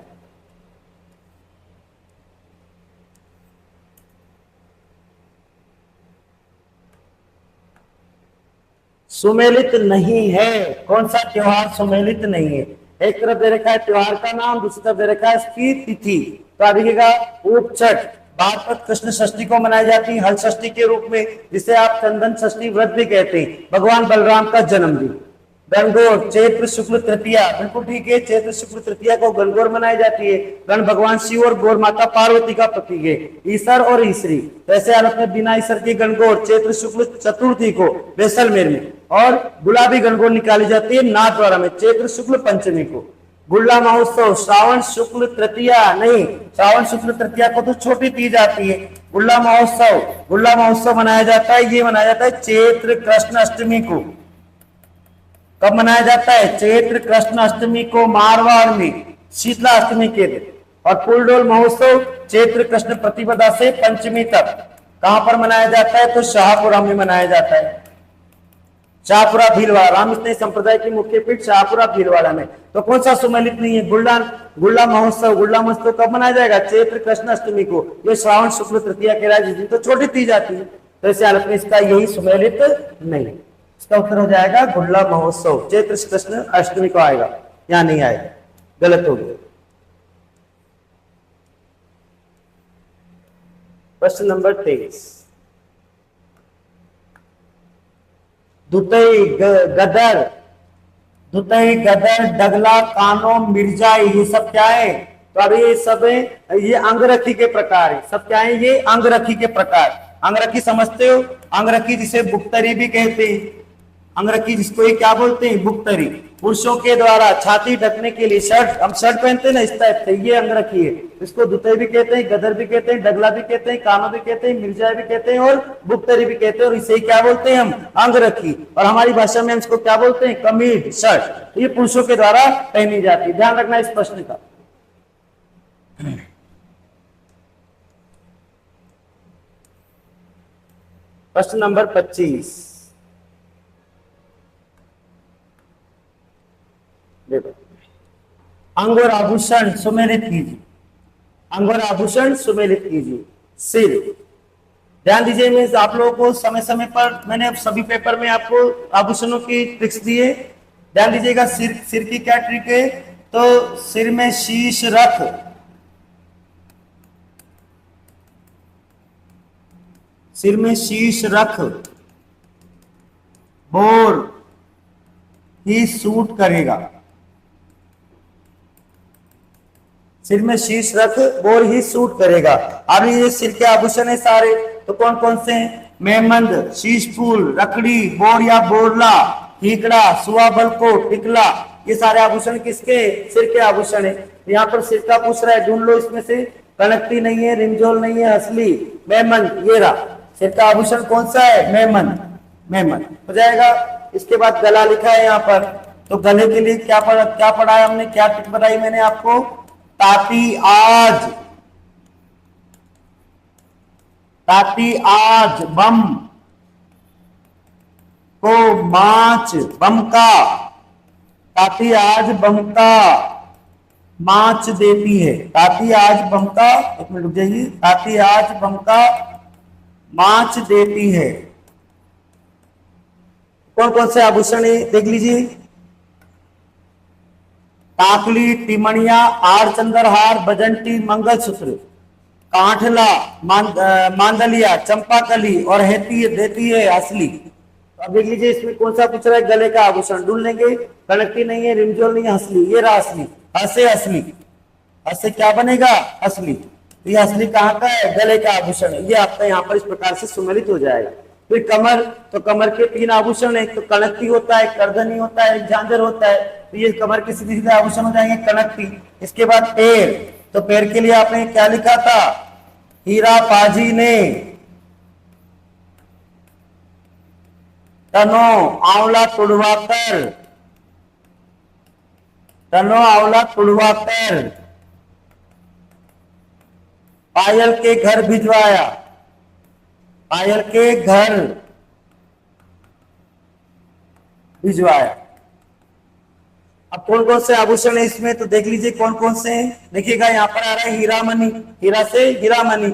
सुमेलित नहीं है। कौन सा त्योहार सुमेलित नहीं है? एक तरफ दे रखा है त्योहार का नाम, दूसरी तरफ दे रखा है इसकी तिथि। तो आप देखिएगा ऊप छठ भाद्रपद कृष्ण षष्ठी को मनाई जाती है हल षष्ठी के रूप में, जिसे आप चंदन षष्ठी व्रत भी कहते हैं। भगवान बलराम का जन्मदिन। गणगौर चैत्र शुक्ल तृतीया, बिल्कुल ठीक है। चैत्र शुक्ल तृतीया को गणगौर मनाई जाती है। गण भगवान शिव और गौर माता पार्वती का प्रतीक है। ईसर और ईसरी, तो ऐसे हालत में बिना ईसर की गणगौर चैत्र शुक्ल चतुर्थी को जैसलमेर में, और गुलाबी गणगौर निकाली जाती है नाथद्वारा में चैत्र शुक्ल पंचमी को। गुल्ला महोत्सव श्रावण शुक्ल तृतीया नहीं, श्रावण शुक्ल तृतीया को तो छोटी तीज आती है। गुल्ला महोत्सव मनाया जाता है, ये मनाया जाता है चैत्र कृष्ण अष्टमी को। कब मनाया जाता है? चैत्र कृष्ण अष्टमी को मारवाड़ में शीतला अष्टमी के दिन। और फूलडोल महोत्सव चैत्र कृष्ण प्रतिपदा से पंचमी तक कहां पर मनाया जाता है? तो शाहपुरा में मनाया जाता है। शाहपुरा भीलवाड़ा, रामस्नेही संप्रदाय की मुख्य पीठ शाहपुरा भीलवाड़ा में। तो कौन सा सुमेलित नहीं है? गुल्ला महोत्सव कब मनाया जाएगा? चैत्र कृष्ण अष्टमी को। ये श्रावण शुक्ल तृतीया के राज्य दिन तो छोटी तीज आती है। तो इस हालत में इसका यही सुमेलित नहीं। इसका उत्तर हो जाएगा गुल्ला महोत्सव चैत्र कृष्ण अष्टमी को आएगा, या नहीं आएगा, गलत हो गया। प्रश्न नंबर 23, दुतई गदर डगला कानो मिर्जाई, ये सब क्या है? तो अभी ये सब ये अंगरखी के प्रकार है। सब क्या है? ये अंगरखी के प्रकार। अंगरखी समझते हो? अंगरखी जिसे बुक्तरी भी कहते हैं। अंगरखी जिसको ये क्या बोलते हैं? बुक्तरी। पुरुषों के द्वारा छाती ढकने के लिए शर्ट, हम शर्ट पहनते हैं ना, इस टाइप से, ये अंगरखी है। इसको दुतई भी कहते हैं, गदर भी कहते हैं, डगला भी कहते हैं, कानो भी कहते हैं, मिर्जा भी कहते हैं और बुक्तरी भी कहते हैं। और इसे क्या बोलते हैं? हम अंगरखी। और हमारी भाषा में हम इसको क्या बोलते हैं? कमीज, शर्ट। ये पुरुषों के द्वारा पहनी जाती है। ध्यान रखना इस प्रश्न का। प्रश्न नंबर 25, देखो, अंग और आभूषण सुमेलित कीजिए। अंग और आभूषण सुमेलित कीजिए। सिर, ध्यान दीजिए। मैं आप लोगों को समय समय पर मैंने सभी पेपर में आपको आभूषणों की ट्रिक्स दी है, ध्यान दीजिएगा। सिर की क्या ट्रिक है? तो सिर में शीश रख, सिर में शीश रख बोर ही सूट करेगा। सिर में शीश रख बोर ही सूट करेगा। अब ये सिर के आभूषण है सारे, तो कौन कौन से हैं? मेहमंद, शीश फूल, रकड़ी, बोर या बोरला, ठीकड़ा, सुआ बलको, टिकला, ये सारे आभूषण किसके? सिर के आभूषण है। यहाँ पर सिर का पूछ रहा है, ढूंढ लो इसमें से। कनकटी नहीं है, रिमझोल नहीं है, हसली, मेहमंद, ये रहा। सिर का आभूषण कौन सा है? मेहमंद हो जाएगा। इसके बाद गला लिखा है यहाँ पर, तो गले के लिए क्या पढ़ा है हमने, क्या टिक बताई मैंने आपको? ताती आज बम को माच, बम का ताती आज बमका माच देती है। ताती आज बमका, एक मिनट रुक जाइए, ताती आज बमका माच देती है। कौन कौन से आभूषण है देख लीजिए। टाकली, टिमणिया, आड़ चंद्रहार, बजंती, मंगलसूत्र, कांठला, मांदलिया, चंपाकली और हेती देती है असली। तो अब देख लीजिए इसमें कौन सा पूछ रहा है, गले का आभूषण ढूंढ लेंगे। कनकटी नहीं है, रिमझोल नहीं है, असली, ये रहा असली। हसे असली, हसे क्या बनेगा, असली। तो ये असली कहाँ का है, गले का आभूषण है। ये आपका यहाँ पर इस प्रकार से सुमेलित हो जाएगा। फिर कमर, तो कमर के 3 आभूषण है, तो कनकटी होता है, करधनी होता है, झांझर होता है। तो ये कमर के सीधे सीधे आभूषण हो जाएंगे, कनकटी। इसके बाद पैर, तो पैर के लिए आपने क्या लिखा था, हीरा पाजी ने तनो आंवला तुड़वाकर, तनो आंवला तुड़वाकर पायल के घर भिजवाया, पायल के घर भिजवाया। अब कौन कौन से आभूषण है इसमें, तो देख लीजिए कौन कौन से हैं। देखिएगा यहाँ पर आ रहा है हीरा मणि, हीरा से हीरा मणि,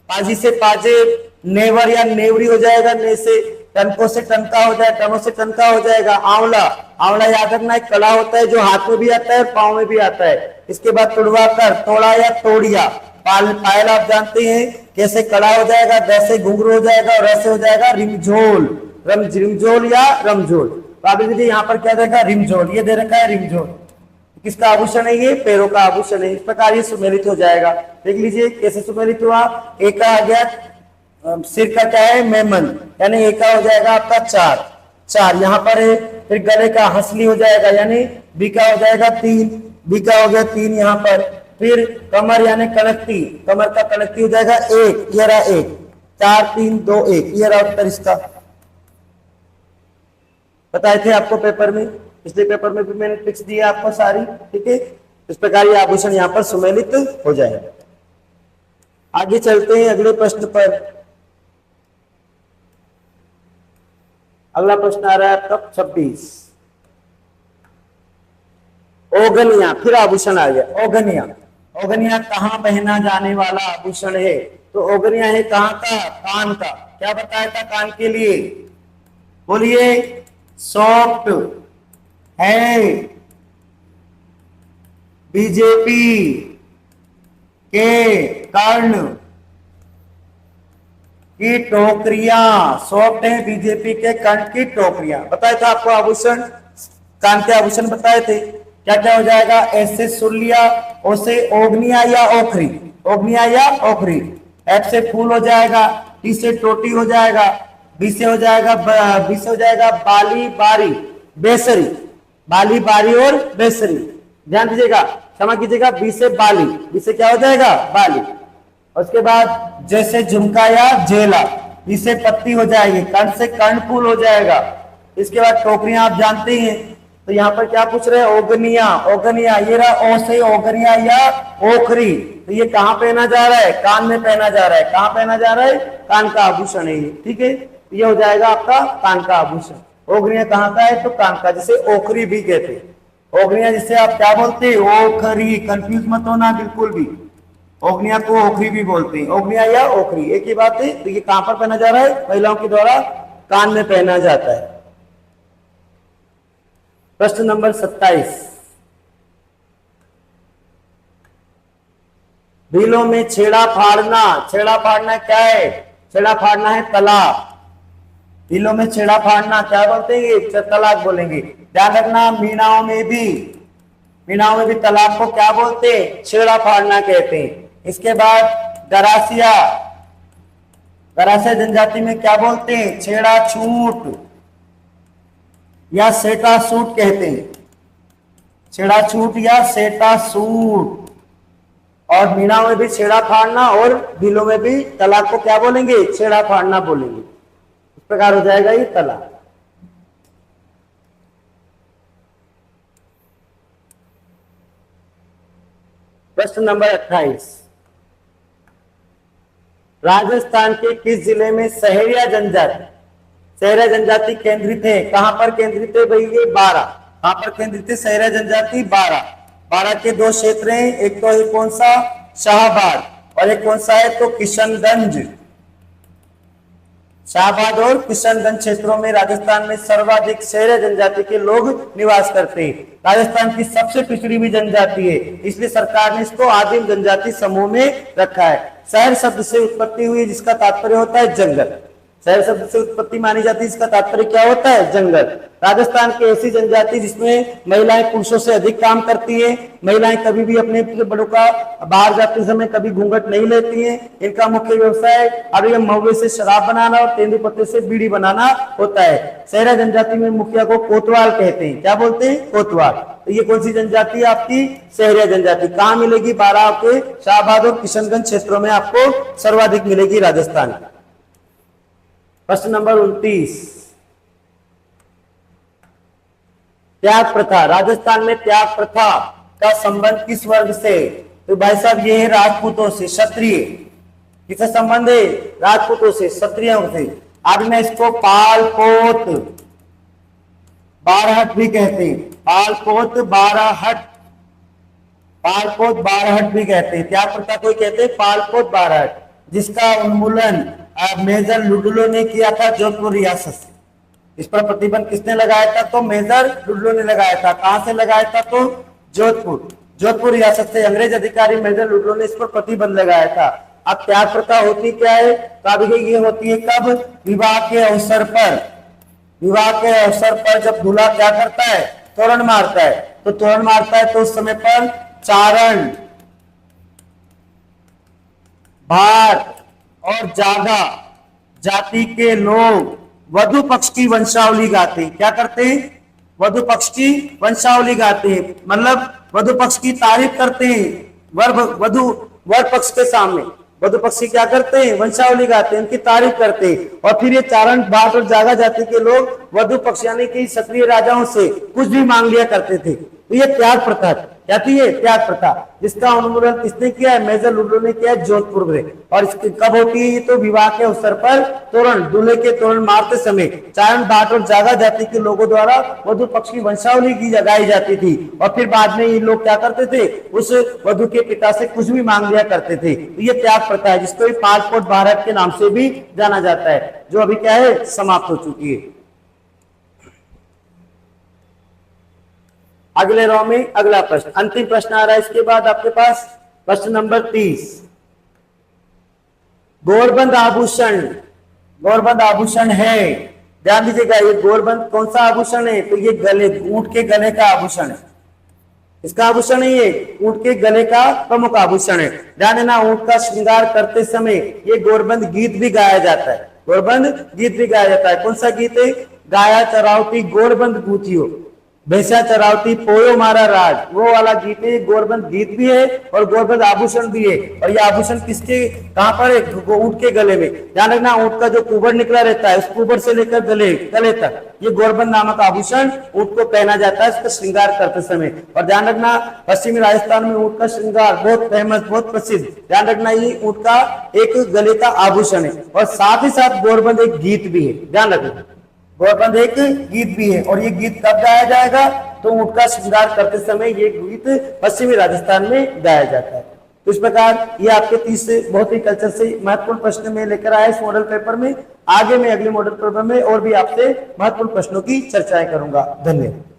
पाजी से पाजे, नेवर या नेवरी हो जाएगा, ने से टनको से टनका हो जाए, टनो से टनका हो जाएगा। आंवला, आंवला याद रखना एक कला होता है जो हाथ में भी आता है, पांव में भी आता है। इसके बाद तुड़वाकर, तोड़ा या तोड़िया। पायल आप जानते हैं कैसे कड़ा हो जाएगा, वैसे घुंघरू हो जाएगा, और ऐसे हो जाएगा रिमझोल, रिमझोल या रमझोल। तो आप देखिए यहाँ पर क्या देखा, रिमझोल, ये दे रखा है रिमझोल। किसका आभूषण है, ये पैरों का आभूषण है। इस प्रकार ये सुमेलित हो जाएगा। देख लीजिए कैसे सुमेलित हुआ। एक का आ गया सिर का क्या है, मेमन, यानी एक का हो जाएगा आपका 4, 4 यहाँ पर है। फिर गले का हंसली हो जाएगा, यानी बी का हो जाएगा 3, बी का हो गया 3 यहाँ पर। फिर कमर यानी कनकटी, कमर का कनकटी हो जाएगा 1, ये रहा 1, 4 3 2 1, ये रहा उत्तर इसका। बताए थे आपको पेपर में, पिछले पेपर में भी मैंने ट्रिक्स दी है आपको सारी, ठीक है। इस प्रकार ये आभूषण यहाँ पर सुमेलित हो जाएगा। आगे चलते हैं अगले प्रश्न पर। अगला प्रश्न आ रहा है आपका 26। ओगनिया, फिर आभूषण आ गया। ओगनिया, ओगनिया कहाँ पहना जाने वाला आभूषण है, तो ओगनिया है कहाँ का, कान का। क्या बताया था कान के लिए, बोलिए, सॉफ्ट है बीजेपी के कर्ण की टोकरियां, सॉफ्ट है बीजेपी के कर्ण की टोकरियां। बताया था आपको आभूषण, कान के आभूषण बताए थे। क्या क्या हो जाएगा, ऐसे सुरलिया, ओ से ओगनिया या ओखरी, ओगनिया या ओखरी। एफ से फूल हो जाएगा, टी से टोटी हो जाएगा, बी से हो जाएगा बाली बारी बेसरी, बाली बारी और बेसरी। ध्यान दीजिएगा, क्षमा कीजिएगा, बी से बाली, बी से क्या हो जाएगा, बाली। उसके बाद जैसे झुमका या जेला, बी से पत्ती हो जाएगी, कर्ण से कर्णफूल हो जाएगा। इसके बाद टोकरियां आप जानते हैं, तो यहाँ पर क्या पूछ रहे हैं, ओगनिया, ओगनिया, ये रहा ओ से ओगनिया या ओखरी। तो ये कहाँ पहना जा रहा है, कान में पहना जा रहा है। कहाँ पहना जा रहा है, कान का आभूषण है ये, ठीक है। ये हो जाएगा आपका कान का आभूषण। ओगनिया कहाँ का है, तो कान का, जिसे ओखरी भी कहते हैं। ओगनिया जिसे आप क्या बोलते हैं, ओखरी, कंफ्यूज मत होना बिल्कुल भी। ओगनिया को ओखरी भी बोलते हैं, ओगनिया या ओखरी एक ही बात है। तो ये कहां पर पहना जा रहा है, महिलाओं के द्वारा कान में पहना जाता है। प्रश्न नंबर 27। भीलों में छेड़ा फाड़ना, छेड़ा फाड़ना क्या है, छेड़ा फाड़ना है तलाक। भीलों में छेड़ा फाड़ना क्या बोलते हैं, तलाक बोलेंगे। ध्यान रखना, मीणाओं में भी तलाक को क्या बोलते हैं, छेड़ा फाड़ना कहते हैं। इसके बाद गरासिया, गरासिया जनजाति में क्या बोलते हैं, छेड़ा छूट या सेटा सूट कहते हैं, छेड़ा छूट या सेटा सूट। और मीणा में भी छेड़ा फाड़ना और भीलों में भी तलाक को क्या बोलेंगे, छेड़ा फाड़ना बोलेंगे। इस प्रकार हो जाएगा ये तलाक। प्रश्न नंबर 28। राजस्थान के किस जिले में सहरिया जनजाति केंद्रित है। कहां पर केंद्रित है भाई, ये 12 कहां पर केंद्रित है सहरिया जनजाति? बारा। बारा के दो क्षेत्र हैं, एक तो है कौन सा? शाहबाद, और एक कौन सा है? तो किशनगंज। शाहबाद और किशनगंज क्षेत्रों में राजस्थान में सर्वाधिक सहरिया जनजाति के लोग निवास करते हैं। राजस्थान की सबसे पिछड़ी हुई जनजाति है, इसलिए सरकार ने इसको आदिम जनजाति समूह में रखा है। शहर शब्द से उत्पत्ति हुई, जिसका तात्पर्य होता है जंगल। शहर शब्द से उत्पत्ति मानी जाती है, इसका तात्पर्य क्या होता है? जंगल। राजस्थान की ऐसी जनजाति जिसमें महिलाएं पुरुषों से अधिक काम करती है, महिलाएं कभी भी अपने बड़ों का बाहर जाते समय कभी घूंघट नहीं लेती हैं। इनका मुख्य व्यवसाय अभी महुए से शराब बनाना और तेंदुपत्ते से बीड़ी बनाना होता है। सहरिया जनजाति में मुखिया को कोतवाल कहते हैं। क्या बोलते हैं? कोतवाल। तो ये कौन सी जनजाति है आपकी? सहरिया जनजाति। कहाँ मिलेगी? बारां के शाहबाद और किशनगंज क्षेत्रों में आपको सर्वाधिक मिलेगी राजस्थान। प्रश्न नंबर 29, त्याग प्रथा। राजस्थान में त्याग प्रथा का संबंध किस वर्ग से? तो भाई साहब ये है राजपूतों से, क्षत्रिय। किससे संबंध है? राजपूतों से, क्षत्रियों से। आज मैं इसको पालपोत बारहट भी कहते हैं। पालपोत बारहट, पालपोत बारहट भी कहते हैं। त्याग प्रथा को कहते हैं पालपोत बारहट, जिसका उन्मूलन मेजर लुडलो ने किया था जोधपुर रियासत से। इस पर प्रतिबंध किसने लगाया था? तो मेजर लुडलो ने लगाया था। कहां से लगाया था? तो जोधपुर, जोधपुर रियासत से अंग्रेज अधिकारी मेजर लुडलो ने इस पर प्रतिबंध लगाया था। अब त्याग प्रथा होती क्या है? तो अब ये होती है कब? विवाह के अवसर पर। विवाह के अवसर पर जब दूल्हा क्या करता है? तोरण मारता है। तो तोरण मारता है तो उस समय पर चारण, भाट और जागा जाति के लोग वधु पक्ष की वंशावली गाते हैं। क्या करते हैं? वधु पक्ष की वंशावली गाते हैं, मतलब वधु पक्ष की तारीफ करते हैं। वर पक्ष के सामने वधु पक्ष की क्या करते हैं? वंशावली गाते हैं, उनकी तारीफ करते हैं। और फिर ये चारण, भाट और जागा जाति के लोग वधु पक्ष यानी कि क्षत्रिय राजाओं से कुछ भी मांग लिया करते थे। तो ये त्याग प्रथा क्या थी? ये त्याग प्रथा, जिसका उन्मूलन किसने किया है? मेजर लुडलो ने किया है जोधपुर में। और इसकी कब होती है? तो विवाह के अवसर पर तोरण, दूल्हे के तोरण मारते समय चारण, भाट और जागा जाति के लोगों द्वारा वधु पक्ष की वंशावली की गाई जाती थी। और फिर बाद में ये लोग क्या करते थे? उस वधु के पिता से कुछ भी मांग लिया करते थे। तो ये त्याग प्रथा है, जिसको पालपोत बारहट के नाम से भी जाना जाता है, जो अभी क्या है? समाप्त हो चुकी है। अगले रॉ में अगला प्रश्न, अंतिम प्रश्न आ रहा है इसके बाद आपके पास। प्रश्न नंबर 30, गोरबंद आभूषण। गोरबंद आभूषण है, ध्यान दीजिएगा, ये गोरबंद कौन सा आभूषण है? तो ये गले, ऊंट के गले का आभूषण है। इसका आभूषण है ये, ऊंट के गले का प्रमुख आभूषण है। ध्यान देना, ऊंट का श्रृंगार करते समय ये गोरबंद गीत भी गाया जाता है। गोरबंद गीत भी गाया जाता है। कौन सा गीत है? गाया चरावती गोरबंद गूंथियो, भैंसा चरावती पोयो मारा राज, वो वाला गीत है। गोरबंद गीत भी है और गोरबंद आभूषण भी है। और ये आभूषण किसके, कहां पर है? ऊंट के गले में। ध्यान रखना, ऊंट का जो कुबर निकला रहता है, उस कुबर से लेकर गले तक ये गोरबंद नामक आभूषण ऊंट को पहना जाता है, इसका श्रृंगार करते समय। और ध्यान रखना, पश्चिमी राजस्थान में ऊंट का श्रृंगार बहुत फेमस, बहुत प्रसिद्ध। ध्यान रखना, ये ऊंट का एक गले का आभूषण है और साथ ही साथ गोरबंद एक गीत भी है। ध्यान रखना, गोरबंद एक गीत भी है। और ये गीत कब गाया जाएगा? तो ऊंट का श्रृंगार करते समय ये गीत पश्चिमी राजस्थान में गाया जाता है। तो इस प्रकार ये आपके 30 बहुत ही कल्चर से महत्वपूर्ण प्रश्न में लेकर आए इस मॉडल पेपर में। आगे मैं अगले मॉडल पेपर में और भी आपसे महत्वपूर्ण प्रश्नों की चर्चाएं करूंगा। धन्यवाद।